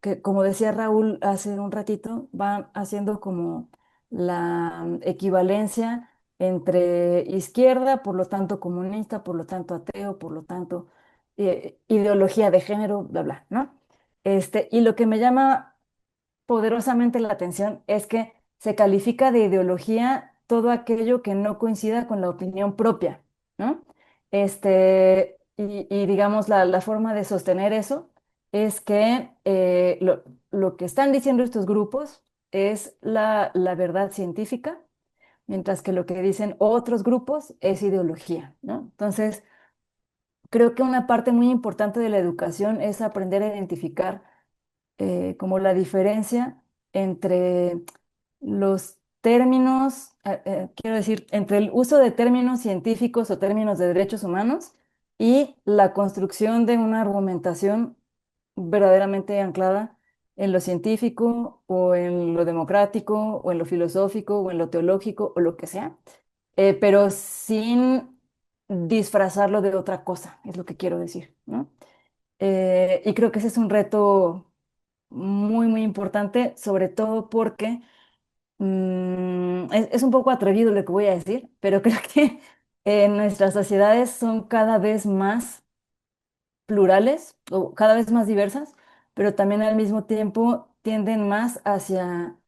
B: que, como decía Raúl hace un ratito, van haciendo como la equivalencia entre izquierda, por lo tanto comunista, por lo tanto ateo, por lo tanto ideología de género, bla, bla, ¿no? Y lo que me llama poderosamente la atención es que se califica de ideología todo aquello que no coincida con la opinión propia, ¿no? Y digamos, la forma de sostener eso es que lo que están diciendo estos grupos es la verdad científica, mientras que lo que dicen otros grupos es ideología, ¿no? Entonces, creo que una parte muy importante de la educación es aprender a identificar como la diferencia entre los términos, quiero decir, entre el uso de términos científicos o términos de derechos humanos y la construcción de una argumentación verdaderamente anclada en lo científico o en lo democrático o en lo filosófico o en lo teológico o lo que sea, pero sin disfrazarlo de otra cosa, es lo que quiero decir, ¿no? Y creo que ese es un reto muy, muy importante, sobre todo porque es un poco atrevido lo que voy a decir, pero creo que nuestras sociedades son cada vez más plurales o cada vez más diversas, pero también al mismo tiempo tienden más hacia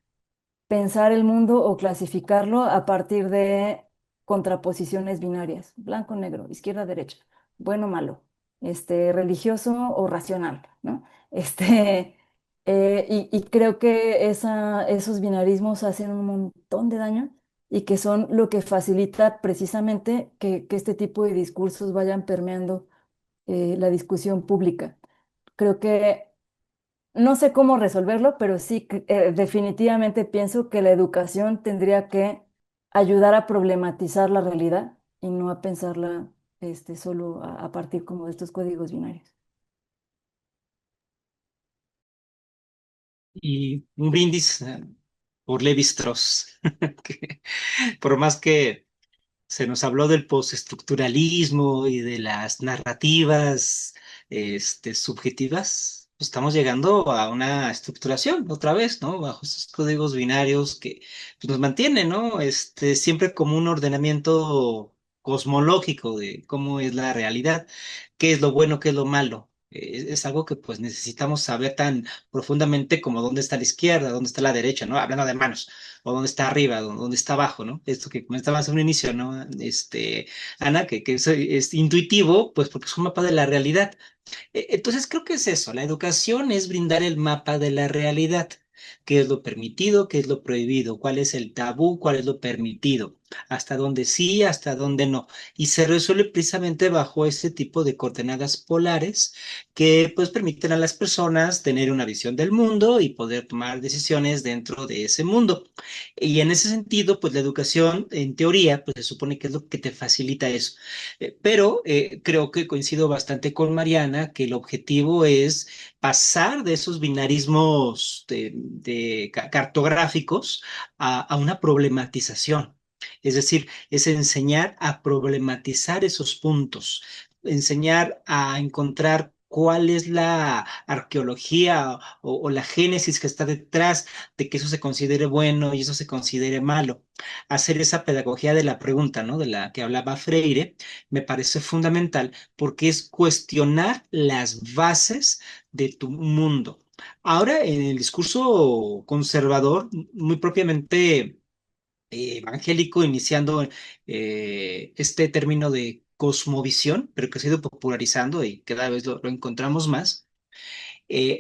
B: pensar el mundo o clasificarlo a partir de contraposiciones binarias, blanco, negro, izquierda, derecha, bueno, malo, religioso o racional, ¿no? Y creo que esos binarismos hacen un montón de daño y que son lo que facilita precisamente que este tipo de discursos vayan permeando la discusión pública. Creo que no sé cómo resolverlo, pero sí definitivamente pienso que la educación tendría que ayudar a problematizar la realidad y no a pensarla solo a partir como de estos códigos binarios.
D: Y un brindis por Levi Strauss, que por más que se nos habló del postestructuralismo y de las narrativas subjetivas, pues estamos llegando a una estructuración otra vez, ¿no? Bajo esos códigos binarios que pues, nos mantienen, ¿no? Siempre como un ordenamiento cosmológico de cómo es la realidad, qué es lo bueno, qué es lo malo. Es algo que pues necesitamos saber tan profundamente como dónde está la izquierda, dónde está la derecha, ¿no? Hablando de manos o dónde está arriba, dónde está abajo, ¿no? Esto que comentabas en un inicio, ¿no? Ana, que es intuitivo, pues porque es un mapa de la realidad. Entonces creo que es eso, la educación es brindar el mapa de la realidad. ¿Qué es lo permitido? ¿Qué es lo prohibido? ¿Cuál es el tabú? ¿Cuál es lo permitido? ¿Hasta dónde sí? ¿Hasta dónde no? Y se resuelve precisamente bajo ese tipo de coordenadas polares que pues permiten a las personas tener una visión del mundo y poder tomar decisiones dentro de ese mundo. Y en ese sentido, pues la educación, en teoría, pues se supone que es lo que te facilita eso. Pero creo que coincido bastante con Mariana que el objetivo es pasar de esos binarismos cartográficos a una problematización. Es decir, es enseñar a problematizar esos puntos, enseñar a encontrar cuál es la arqueología o la génesis que está detrás de que eso se considere bueno y eso se considere malo. Hacer esa pedagogía de la pregunta, ¿no? De la que hablaba Freire, me parece fundamental porque es cuestionar las bases de tu mundo. Ahora, en el discurso conservador, muy propiamente evangélico, iniciando este término de cosmovisión, pero que se ha ido popularizando y cada vez lo encontramos más,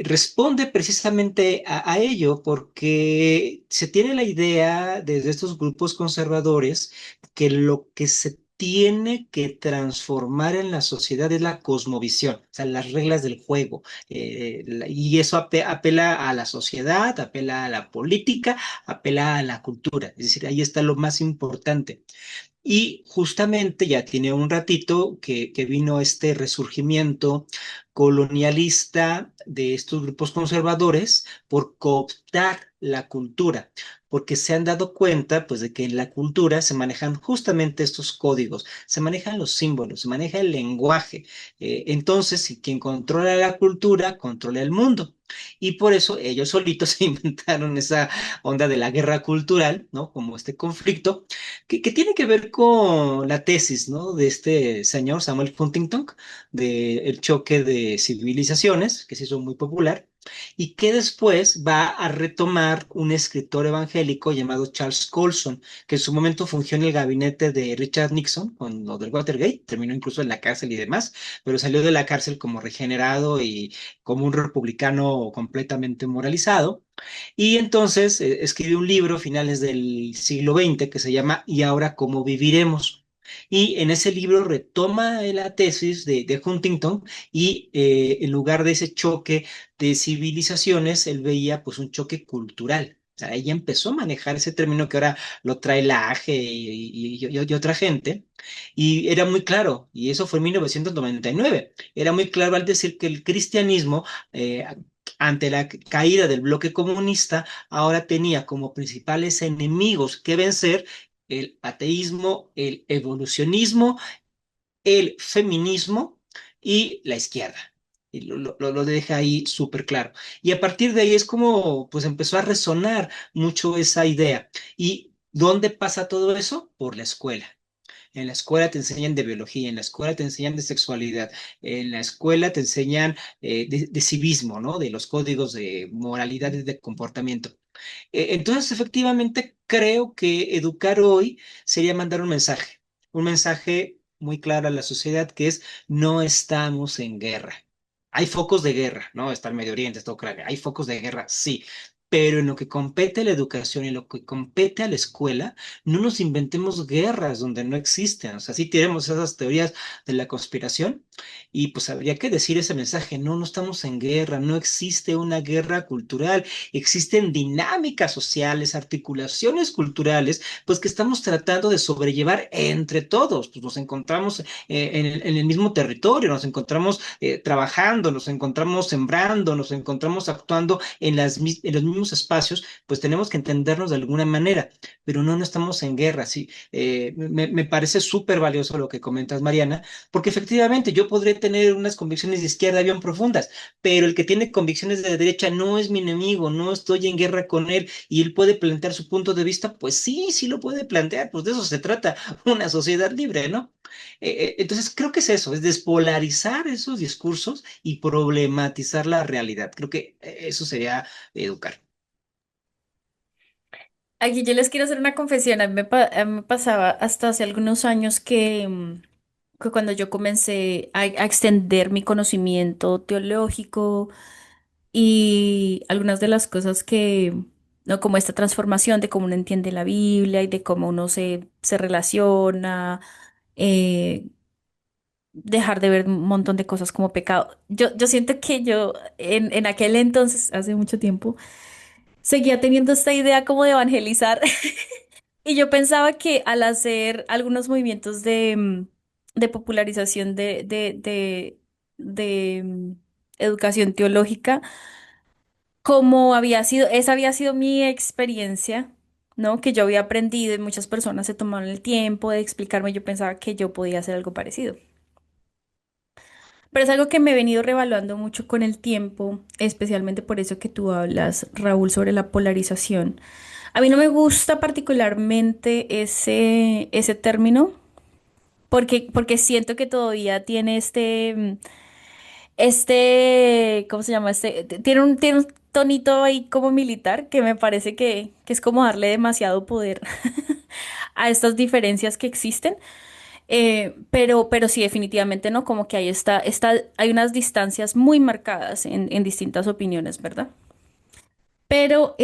D: responde precisamente a ello porque se tiene la idea desde estos grupos conservadores que lo que se tiene que transformar en la sociedad es la cosmovisión, o sea, las reglas del juego. Y eso apela a la sociedad, apela a la política, apela a la cultura. Es decir, ahí está lo más importante. Y justamente ya tiene un ratito que vino este resurgimiento colonialista de estos grupos conservadores por cooptar la cultura, porque se han dado cuenta pues de que en la cultura se manejan justamente estos códigos, se manejan los símbolos, se maneja el lenguaje. Entonces, si quien controla la cultura, controla el mundo. y por eso ellos solitos se inventaron esa onda de la guerra cultural, ¿no? Como este conflicto, que tiene que ver con la tesis, ¿no? De este señor Samuel Huntington, de el choque de civilizaciones, que se hizo muy popular, y que después va a retomar un escritor evangélico llamado Charles Colson, que en su momento fungió en el gabinete de Richard Nixon con lo del Watergate, terminó incluso en la cárcel y demás, pero salió de la cárcel como regenerado y como un republicano completamente moralizado. Y entonces escribe un libro a finales del siglo XX que se llama ¿Y ahora cómo viviremos? Y en ese libro retoma la tesis de Huntington y en lugar de ese choque de civilizaciones, él veía pues un choque cultural. O sea, ella empezó a manejar ese término que ahora lo trae la AGE y otra gente, y era muy claro, y eso fue en 1999, era muy claro al decir que el cristianismo, eh, ante la caída del bloque comunista, ahora tenía como principales enemigos que vencer el ateísmo, el evolucionismo, el feminismo y la izquierda. Y lo deja ahí súper claro. Y a partir de ahí es como pues empezó a resonar mucho esa idea. ¿Y dónde pasa todo eso? Por la escuela. En la escuela te enseñan de biología, en la escuela te enseñan de sexualidad, en la escuela te enseñan de civismo, ¿no? De los códigos de moralidad y de comportamiento. Entonces, efectivamente, creo que educar hoy sería mandar un mensaje muy claro a la sociedad que es no estamos en guerra. Hay focos de guerra, ¿no? Está el Medio Oriente, está Ucrania, hay focos de guerra, sí, pero en lo que compete a la educación y en lo que compete a la escuela, no nos inventemos guerras donde no existen. O sea, sí tenemos esas teorías de la conspiración y pues habría que decir ese mensaje, no, no estamos en guerra, no existe una guerra cultural, existen dinámicas sociales, articulaciones culturales, pues que estamos tratando de sobrellevar entre todos. Pues nos encontramos en el mismo territorio, nos encontramos trabajando, nos encontramos sembrando, nos encontramos actuando en los mismos espacios, pues tenemos que entendernos de alguna manera, pero no, no estamos en guerra, sí. Me parece súper valioso lo que comentas, Mariana, porque efectivamente yo podré tener unas convicciones de izquierda bien profundas, pero el que tiene convicciones de derecha no es mi enemigo, no estoy en guerra con él y él puede plantear su punto de vista, pues sí, sí lo puede plantear, pues de eso se trata una sociedad libre, ¿no? Entonces creo que es eso, es despolarizar esos discursos y problematizar la realidad. Creo que eso sería educar.
E: Aquí yo les quiero hacer una confesión. A mí me pasaba hasta hace algunos años que cuando yo comencé a extender mi conocimiento teológico y algunas de las cosas no, como esta transformación de cómo uno entiende la Biblia y de cómo uno se relaciona, eh, dejar de ver un montón de cosas como pecado. Yo siento que yo en aquel entonces, hace mucho tiempo, seguía teniendo esta idea como de evangelizar. Y yo pensaba que al hacer algunos movimientos de popularización de educación teológica, como esa había sido mi experiencia, ¿no? Que yo había aprendido y muchas personas se tomaron el tiempo de explicarme, yo pensaba que yo podía hacer algo parecido. Pero es algo que me he venido revaluando mucho con el tiempo, especialmente por eso que tú hablas, Raúl, sobre la polarización. A mí no me gusta particularmente ese término, porque siento que todavía tiene ¿cómo se llama? Tiene un tonito ahí como militar que me parece que es como darle demasiado poder a estas diferencias que existen. Pero sí, definitivamente no, como que hay unas distancias muy marcadas en distintas opiniones, ¿verdad? Pero,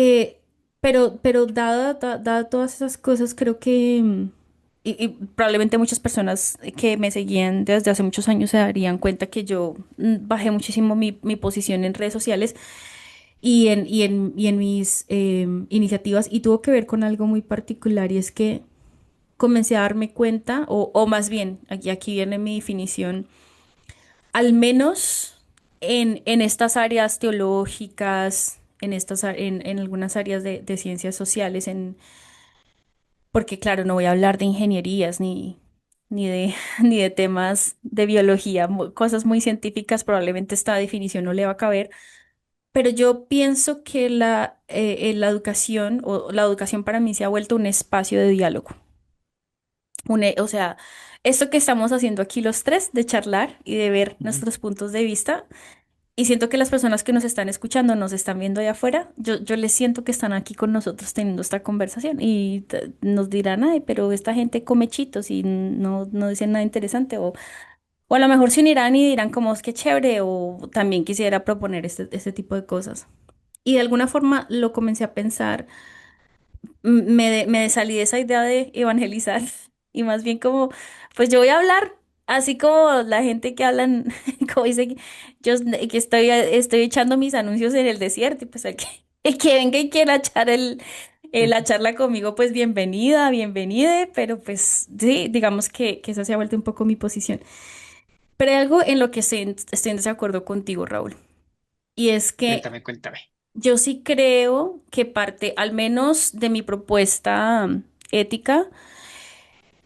E: dada todas esas cosas, creo que, y probablemente muchas personas que me seguían desde hace muchos años se darían cuenta que yo bajé muchísimo mi posición en redes sociales y en mis iniciativas, y tuvo que ver con algo muy particular, y es que comencé a darme cuenta, o más bien, aquí viene mi definición, al menos en estas áreas teológicas, en algunas áreas de ciencias sociales, porque claro, no voy a hablar de ingenierías ni de, ni de temas de biología, cosas muy científicas, probablemente esta definición no le va a caber, pero yo pienso que la educación o la educación para mí se ha vuelto un espacio de diálogo. O sea, esto que estamos haciendo aquí los tres, de charlar y de ver
D: Ujú.
E: nuestros puntos de vista, y siento que las personas que nos están escuchando, nos están viendo allá afuera, yo les siento que están aquí con nosotros teniendo esta conversación y nos dirán, ay, pero esta gente come chitos y no dicen nada interesante, o a lo mejor se unirán y dirán como, es que chévere, o también quisiera proponer este tipo de cosas. Y de alguna forma lo comencé a pensar, me salí de esa idea de evangelizar y más bien como, pues yo voy a hablar, así como la gente que hablan, como dice, yo que estoy echando mis anuncios en el desierto y pues el que venga y quiera echar la charla conmigo, pues bienvenida, bienvenide, pero pues sí, digamos que esa se ha vuelto un poco mi posición. Pero hay algo en lo que estoy en desacuerdo contigo, Raúl, y es que
D: Cuéntame, cuéntame.
E: yo sí creo que parte, al menos de mi propuesta ética,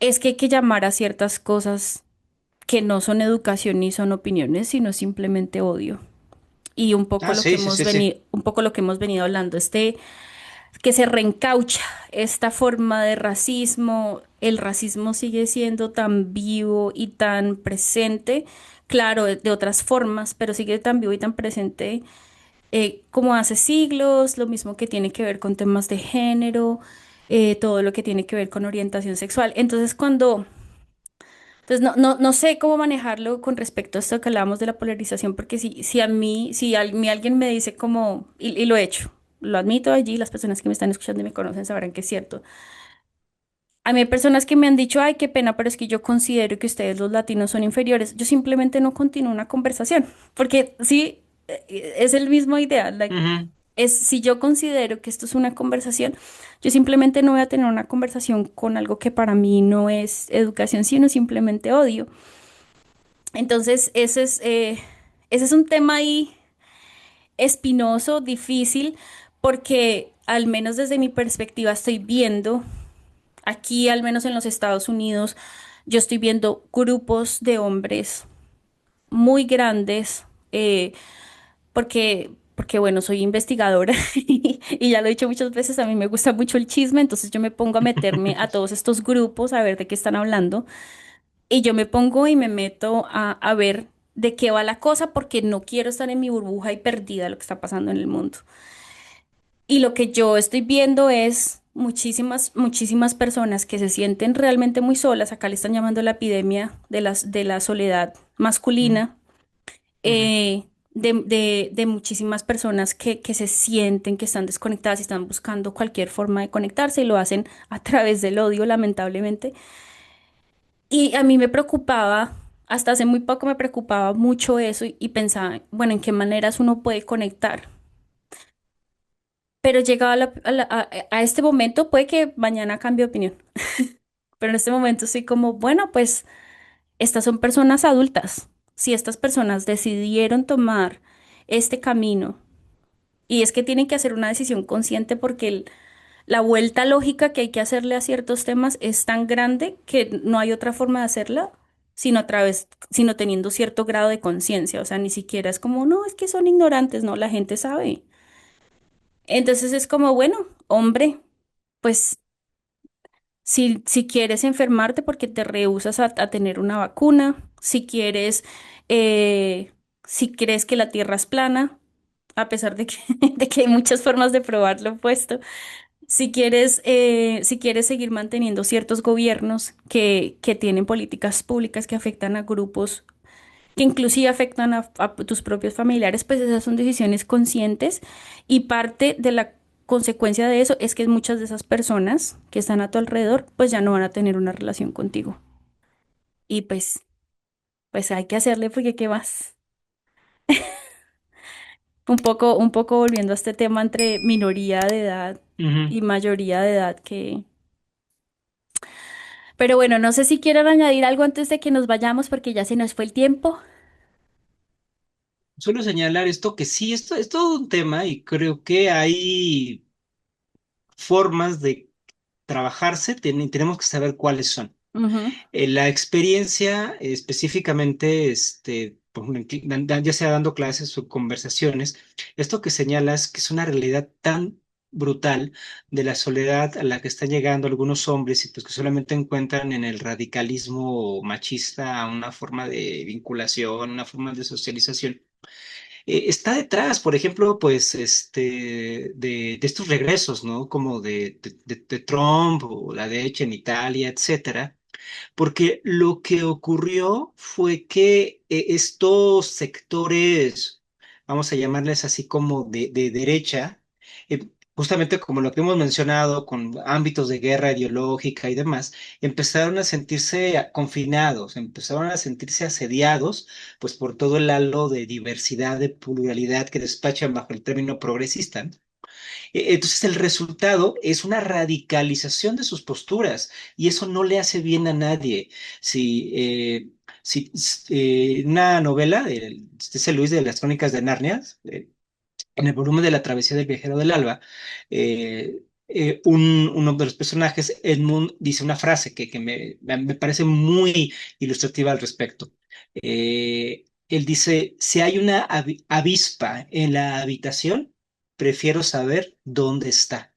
E: es que hay que llamar a ciertas cosas que no son educación ni son opiniones, sino simplemente odio. Y un poco
D: Ah,
E: lo que
D: sí, sí,
E: hemos
D: sí, sí.
E: venido, un poco lo que hemos venido hablando, que se reencaucha esta forma de racismo, el racismo sigue siendo tan vivo y tan presente, claro, de otras formas, pero sigue tan vivo y tan presente como hace siglos, lo mismo que tiene que ver con temas de género, todo lo que tiene que ver con orientación sexual. Entonces no sé cómo manejarlo con respecto a esto que hablábamos de la polarización, porque si alguien me dice como, y lo he hecho, lo admito allí, las personas que me están escuchando y me conocen sabrán que es cierto. A mí hay personas que me han dicho, ay, qué pena, pero es que yo considero que ustedes los latinos son inferiores. Yo simplemente no continúo una conversación, porque sí, es el mismo idea.
D: Ujú.
E: Si yo considero que esto es una conversación, yo simplemente no voy a tener una conversación con algo que para mí no es educación, sino simplemente odio. Entonces, ese es un tema ahí espinoso, difícil, porque al menos desde mi perspectiva estoy viendo, aquí al menos en los Estados Unidos, yo estoy viendo grupos de hombres muy grandes, porque bueno, soy investigadora y ya lo he dicho muchas veces, a mí me gusta mucho el chisme, entonces yo me pongo a meterme a todos estos grupos a ver de qué están hablando y yo me pongo y me meto a ver de qué va la cosa porque no quiero estar en mi burbuja y perdida de lo que está pasando en el mundo. Y lo que yo estoy viendo es muchísimas personas que se sienten realmente muy solas, acá le están llamando la epidemia de la soledad
D: Ujú.
E: masculina
D: Ujú.
E: de muchísimas personas que se sienten que están desconectadas y están buscando cualquier forma de conectarse y lo hacen a través del odio, lamentablemente. Y a mí me preocupaba, hasta hace muy poco me preocupaba mucho eso y pensaba, bueno, ¿en qué maneras uno puede conectar? Pero llegado a este momento, puede que mañana cambie de opinión, pero en este momento sí como, bueno, pues estas son personas adultas. Si estas personas decidieron tomar este camino, y es que tienen que hacer una decisión consciente porque la vuelta lógica que hay que hacerle a ciertos temas es tan grande que no hay otra forma de hacerla sino teniendo cierto grado de conciencia. O sea, ni siquiera es como, no, es que son ignorantes, no, la gente sabe. Entonces es como, bueno, hombre, pues si quieres enfermarte porque te rehusas a tener una vacuna, si quieres, eh, si crees que la Tierra es plana, a pesar de que, de que hay muchas formas de probar lo opuesto. Si quieres seguir manteniendo ciertos gobiernos que tienen políticas públicas que afectan a grupos, que inclusive afectan a tus propios familiares, pues esas son decisiones conscientes y parte de la consecuencia de eso es que muchas de esas personas que están a tu alrededor, pues ya no van a tener una relación contigo. Y pues hay que hacerle porque ¿qué más? Un poco volviendo a este tema entre minoría de edad
D: Ujú.
E: y mayoría de edad Pero bueno, no sé si quieren añadir algo antes de que nos vayamos porque ya se nos fue el tiempo.
D: Suelo señalar esto que sí, esto es todo un tema y creo que hay formas de trabajarse, tenemos que saber cuáles son.
E: Ujú,
D: La experiencia específicamente por ejemplo, ya sea dando clases o conversaciones, esto que señalas que es una realidad tan brutal de la soledad a la que están llegando algunos hombres y pues que solamente encuentran en el radicalismo machista una forma de vinculación, una forma de socialización. Está detrás, por ejemplo, pues, de estos regresos, ¿no? Como de Trump o la derecha en Italia, etcétera, porque lo que ocurrió fue que estos sectores, vamos a llamarles así como de derecha, justamente como lo que hemos mencionado con ámbitos de guerra ideológica y demás, empezaron a sentirse confinados, empezaron a sentirse asediados, pues por todo el halo de diversidad, de pluralidad que despachan bajo el término progresista. Entonces el resultado es una radicalización de sus posturas y eso no le hace bien a nadie. Una novela de C.S. Lewis de las Crónicas de Narnia, en el volumen de la travesía del viajero del alba, uno de los personajes, Edmund, dice una frase que me parece muy ilustrativa al respecto. Él dice, si hay una avispa en la habitación, prefiero saber dónde está.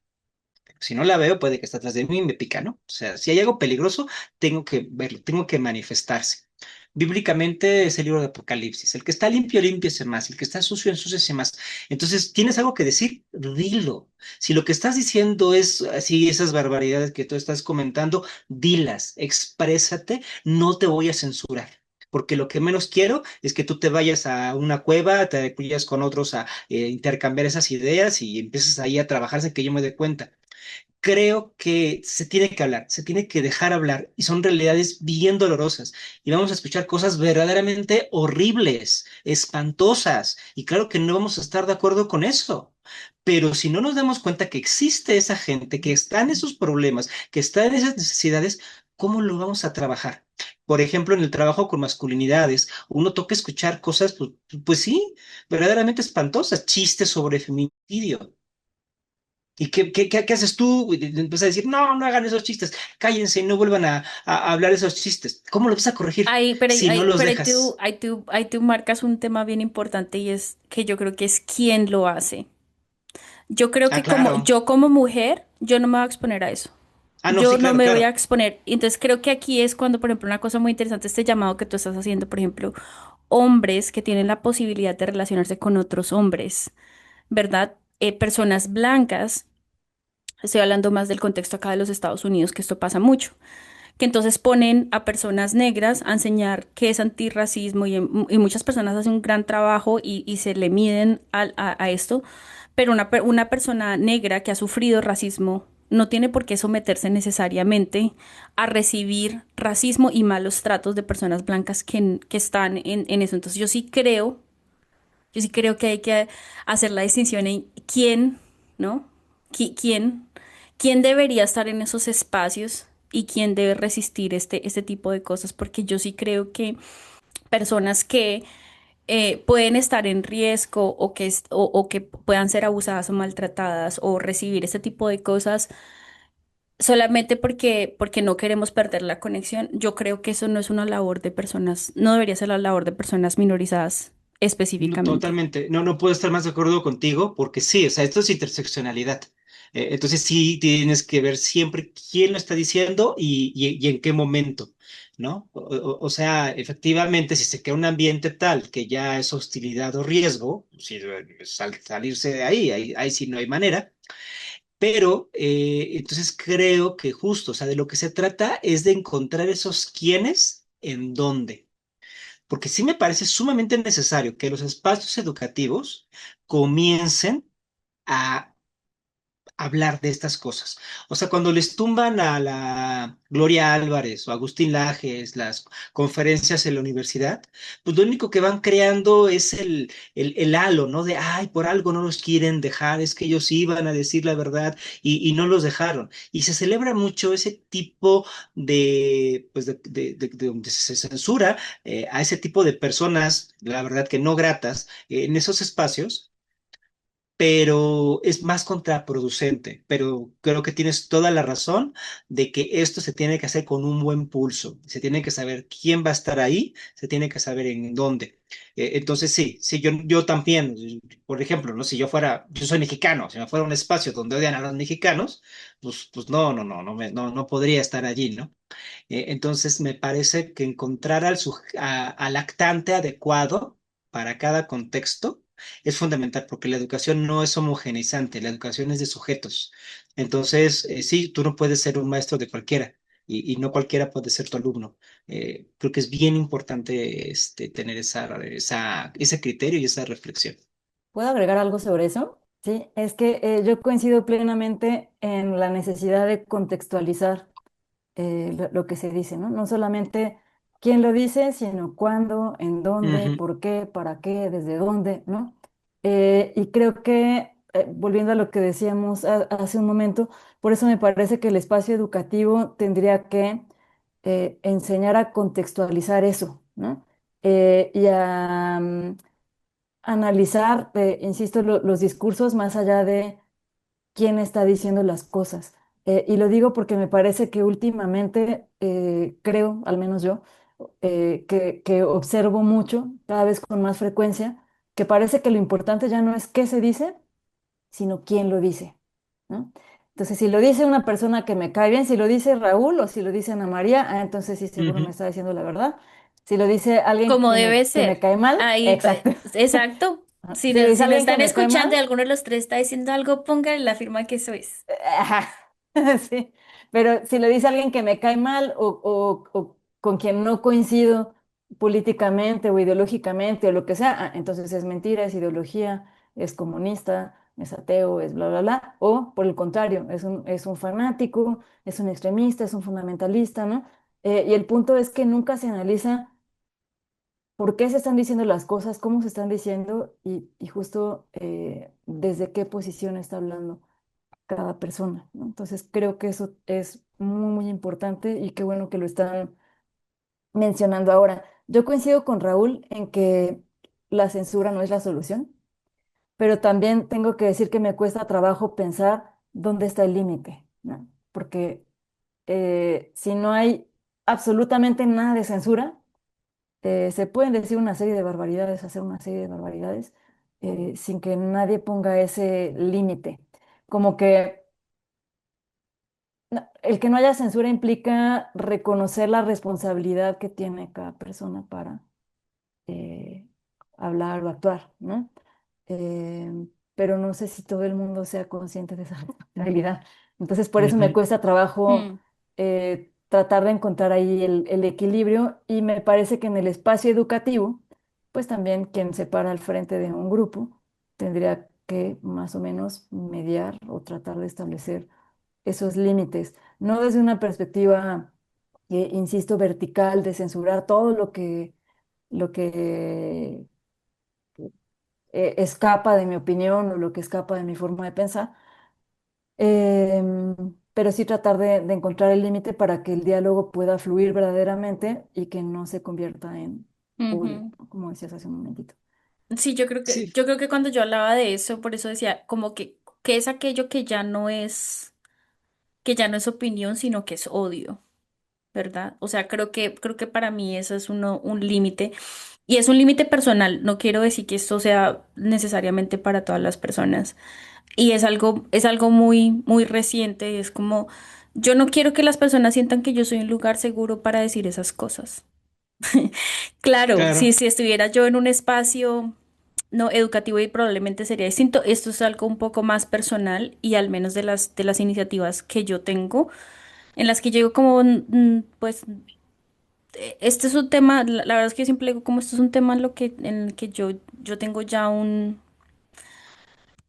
D: Si no la veo, puede que esté atrás de mí y me pica, ¿no? O sea, si hay algo peligroso, tengo que verlo, tengo que manifestarse. Bíblicamente es el libro de Apocalipsis. El que está limpio, límpiese más. El que está sucio, ensúciese más. Entonces, ¿tienes algo que decir? Dilo. Si lo que estás diciendo es así, esas barbaridades que tú estás comentando, dilas, exprésate, no te voy a censurar. Porque lo que menos quiero es que tú te vayas a una cueva, te vayas con otros a intercambiar esas ideas y empieces ahí a trabajar sin que yo me dé cuenta. Creo que se tiene que hablar, se tiene que dejar hablar y son realidades bien dolorosas y vamos a escuchar cosas verdaderamente horribles, espantosas y claro que no vamos a estar de acuerdo con eso. Pero si no nos damos cuenta que existe esa gente, que está en esos problemas, que está en esas necesidades, ¿cómo lo vamos a trabajar? Por ejemplo, en el trabajo con masculinidades, uno toca escuchar cosas, pues sí, verdaderamente espantosas, chistes sobre feminicidio. ¿Y qué haces tú? Y empiezas a decir, no, no hagan esos chistes, cállense y no vuelvan a hablar esos chistes. ¿Cómo lo vas a corregir
E: Ahí, pero,
D: si no los
E: pero
D: dejas?
E: ahí tú marcas un tema bien importante y es que yo creo que es quién lo hace. Yo creo
D: Ah,
E: que como
D: claro.
E: yo como mujer, yo no me voy a exponer a eso.
D: Ah, no,
E: Yo
D: sí,
E: no
D: claro,
E: me voy a
D: claro.
E: exponer. Entonces creo que aquí es cuando, por ejemplo, una cosa muy interesante, este llamado que tú estás haciendo, por ejemplo, hombres que tienen la posibilidad de relacionarse con otros hombres, ¿verdad? Personas blancas, estoy hablando más del contexto acá de los Estados Unidos, que esto pasa mucho, que entonces ponen a personas negras a enseñar qué es antirracismo y muchas personas hacen un gran trabajo y se le miden a esto, pero una persona negra que ha sufrido racismo no tiene por qué someterse necesariamente a recibir racismo y malos tratos de personas blancas que están en eso. Entonces yo sí creo que hay que hacer la distinción en quién, ¿no? ¿Quién, quién debería estar en esos espacios y quién debe resistir este tipo de cosas? Porque yo sí creo que personas que pueden estar en riesgo o que puedan ser abusadas o maltratadas o recibir este tipo de cosas solamente porque no queremos perder la conexión, yo creo que eso no es una labor de personas, no debería ser la labor de personas minorizadas
D: No,
E: específicamente.
D: totalmente. No, no puedo estar más de acuerdo contigo porque sí, o sea, esto es interseccionalidad. Entonces sí tienes que ver siempre quién lo está diciendo y en qué momento, ¿no? O sea, efectivamente, si se crea un ambiente tal que ya es hostilidad o riesgo, si, salirse de ahí sí no hay manera. Pero entonces creo que justo, o sea, de lo que se trata es de encontrar esos quiénes en dónde. Porque sí me parece sumamente necesario que los espacios educativos comiencen a hablar de estas cosas. O sea, cuando les tumban a la Gloria Álvarez o a Agustín Lajes las conferencias en la universidad, pues lo único que van creando es el halo, ¿no? De, ay, por algo no los quieren dejar, es que ellos iban a decir la verdad y no los dejaron. Y se celebra mucho ese tipo pues de donde se censura a ese tipo de personas, la verdad que no gratas, en esos espacios pero es más contraproducente. Pero creo que tienes toda la razón de que esto se tiene que hacer con un buen pulso. Se tiene que saber quién va a estar ahí, se tiene que saber en dónde. Entonces, sí, sí, yo también, por ejemplo, ¿no? Si yo soy mexicano, si me fuera a un espacio donde odian a los mexicanos, pues no podría estar allí, ¿no? Entonces, me parece que encontrar al actante adecuado para cada contexto es fundamental, porque la educación no es homogeneizante, la educación es de sujetos. Entonces, sí, tú no puedes ser un maestro de cualquiera. Y no cualquiera puede ser tu alumno. Creo que es bien importante tener ese criterio y esa reflexión.
B: ¿Puedo agregar algo sobre eso? Sí, es que yo coincido plenamente en la necesidad de contextualizar lo que se dice, ¿no? No solamente quién lo dice, sino cuándo, en dónde,
D: Ujú.
B: por qué, para qué, desde dónde, ¿no? Y creo que, volviendo a lo que decíamos hace un momento, por eso me parece que el espacio educativo tendría que enseñar a contextualizar eso, ¿no? Y a analizar, insisto, los discursos más allá de quién está diciendo las cosas. Y lo digo porque me parece que últimamente, creo, al menos yo, que observo mucho, cada vez con más frecuencia, que parece que lo importante ya no es qué se dice, sino quién lo dice, ¿no? Entonces, si lo dice una persona que me cae bien, si lo dice Raúl o si lo dice Ana María, entonces sí, seguro me
D: Ujú.
B: está diciendo la verdad. Si lo dice alguien
E: Como debe
B: que me
E: ser.
B: cae mal,
E: Ahí,
B: exacto.
E: exacto.
B: Ajá.
E: Si
B: Si lo
E: nos,
B: dice
E: si nos
B: alguien que
E: están
B: me cae mal,
E: escuchando y alguno de los tres está diciendo algo, póngale la firma que eso es.
B: ajá, sí, pero si lo dice alguien que me cae mal o con quien no coincido políticamente o ideológicamente o lo que sea, entonces es mentira, es ideología, es comunista, es ateo, es bla, bla, bla. O por el contrario, es un fanático, es un extremista, es un fundamentalista, ¿no? Y el punto es que nunca se analiza por qué se están diciendo las cosas, cómo se están diciendo y justo desde qué posición está hablando cada persona, ¿no? Entonces creo que eso es muy, muy importante y qué bueno que lo están mencionando ahora. Yo coincido con Raúl en que la censura no es la solución, pero también tengo que decir que me cuesta trabajo pensar dónde está el límite, ¿no? Porque si no hay absolutamente nada de censura, se pueden decir una serie de barbaridades, hacer una serie de barbaridades, sin que nadie ponga ese límite. Como que no, el que no haya censura implica reconocer la responsabilidad que tiene cada persona para eh, hablar o actuar, ¿no? Pero no sé si todo el mundo sea consciente de esa responsabilidad. Entonces, por eso me
D: Ujú.
B: cuesta trabajo
E: Mm,
B: tratar de encontrar ahí el equilibrio y me parece que en el espacio educativo, pues también quien se para al frente de un grupo tendría que más o menos mediar o tratar de establecer esos límites, no desde una perspectiva, insisto, vertical de censurar todo lo que escapa de mi opinión o lo que escapa de mi forma de pensar, pero sí tratar de encontrar el límite para que el diálogo pueda fluir verdaderamente y que no se convierta en odio,
E: ujú.
B: ¿no? Como decías hace un momentito.
E: Sí,
D: Sí,
E: yo creo que cuando yo hablaba de eso, por eso decía, como que es aquello que ya no es opinión, sino que es odio, ¿verdad? O sea, creo que para mí eso es un límite. Y es un límite personal. No quiero decir que esto sea necesariamente para todas las personas. Y es algo muy, muy reciente. Es como, yo no quiero que las personas sientan que yo soy un lugar seguro para decir esas cosas. Claro,
D: claro.
E: si estuviera yo en un espacio no educativo y probablemente sería distinto. Esto es algo un poco más personal y al menos de las iniciativas que yo tengo, en las que llego como, pues, este es un tema, la verdad es que yo siempre digo como esto es un tema en el que yo tengo ya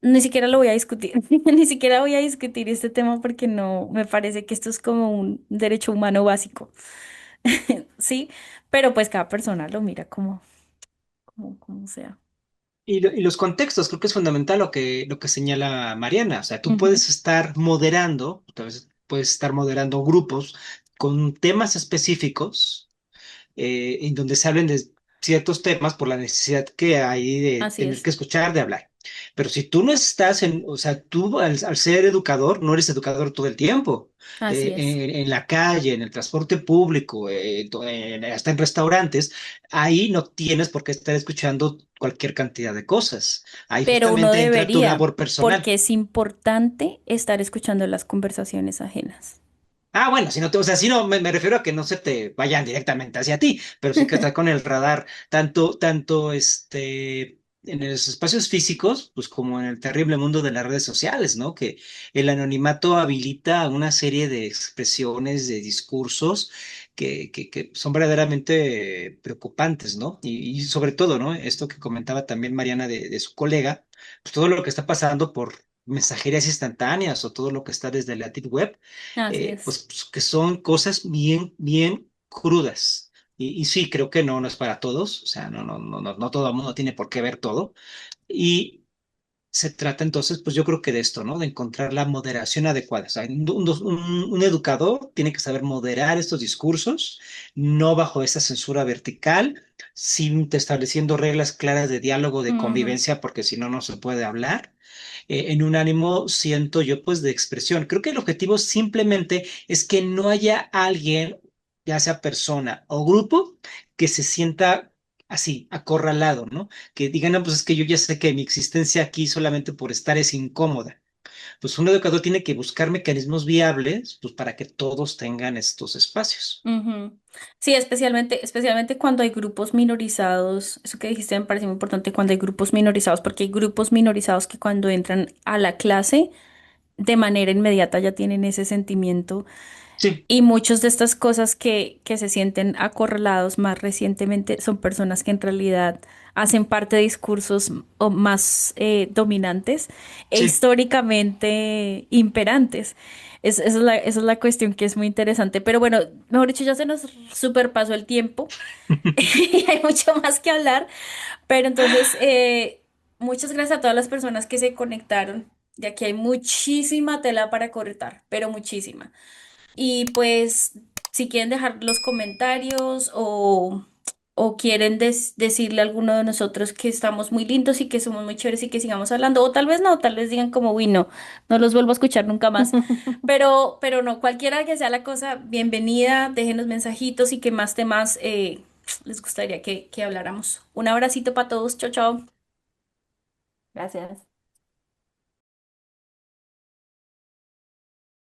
E: ni siquiera lo voy a discutir, ni siquiera voy a discutir este tema porque no, me parece que esto es como un derecho humano básico, ¿sí? Pero pues cada persona lo mira como sea.
D: Y los contextos, creo que es fundamental lo que señala Mariana. O sea, tú
E: Ujú.
D: puedes estar moderando, tal vez puedes estar moderando grupos con temas específicos en donde se hablen de ciertos temas por la necesidad que hay de
E: Así
D: tener
E: es.
D: que escuchar, de hablar. Pero si tú no estás o sea, tú al ser educador, no eres educador todo el tiempo.
E: Así es.
D: En la calle, en el transporte público, hasta en restaurantes, ahí no tienes por qué estar escuchando cualquier cantidad de cosas. Ahí
E: Pero uno
D: justamente entra tu
E: debería,
D: labor personal.
E: porque es importante estar escuchando las conversaciones ajenas.
D: Ah, bueno, si no te, o sea, si no, me refiero a que no se te vayan directamente hacia ti, pero sí que estar con el radar, tanto en los espacios físicos, pues como en el terrible mundo de las redes sociales, ¿no? Que el anonimato habilita una serie de expresiones, de discursos que son verdaderamente preocupantes, ¿no? Y sobre todo, ¿no? Esto que comentaba también Mariana de su colega, pues todo lo que está pasando por mensajerías instantáneas o todo lo que está desde la deep web
E: Así es.
D: pues que son cosas bien crudas. Y sí, creo que no es para todos, o sea, no todo el mundo tiene por qué ver todo. Y se trata entonces, pues yo creo que de esto, ¿no? De encontrar la moderación adecuada. O sea, un educador tiene que saber moderar estos discursos, no bajo esa censura vertical, sin estableciendo reglas claras de diálogo, de
E: Ujú.
D: convivencia, porque si no, no se puede hablar en un ánimo, siento yo, pues de expresión. Creo que el objetivo simplemente es que no haya alguien, ya sea persona o grupo, que se sienta así, acorralado, ¿no? Que digan, no, pues es que yo ya sé que mi existencia aquí solamente por estar es incómoda. Pues un educador tiene que buscar mecanismos viables, pues para que todos tengan estos espacios.
E: Ujú. Sí, especialmente cuando hay grupos minorizados, eso que dijiste me parece muy importante cuando hay grupos minorizados, porque hay grupos minorizados que cuando entran a la clase de manera inmediata ya tienen ese sentimiento
D: Sí,
E: y muchas de estas cosas que se sienten acorralados más recientemente son personas que en realidad hacen parte de discursos o más dominantes e
D: sí.
E: históricamente imperantes. Esa es la cuestión que es muy interesante. Pero bueno, mejor dicho, ya se nos superpasó el tiempo y hay mucho más que hablar. Pero entonces, muchas gracias a todas las personas que se conectaron, ya que hay muchísima tela para cortar, pero muchísima. Y pues, si quieren dejar los comentarios o quieren decirle a alguno de nosotros que estamos muy lindos y que somos muy chéveres y que sigamos hablando, o tal vez no, tal vez digan como, uy, no, no los vuelvo a escuchar nunca más. Pero no, cualquiera que sea la cosa, bienvenida, déjenos mensajitos y qué más temas les gustaría que habláramos. Un abracito para todos, chao, chao.
B: Gracias.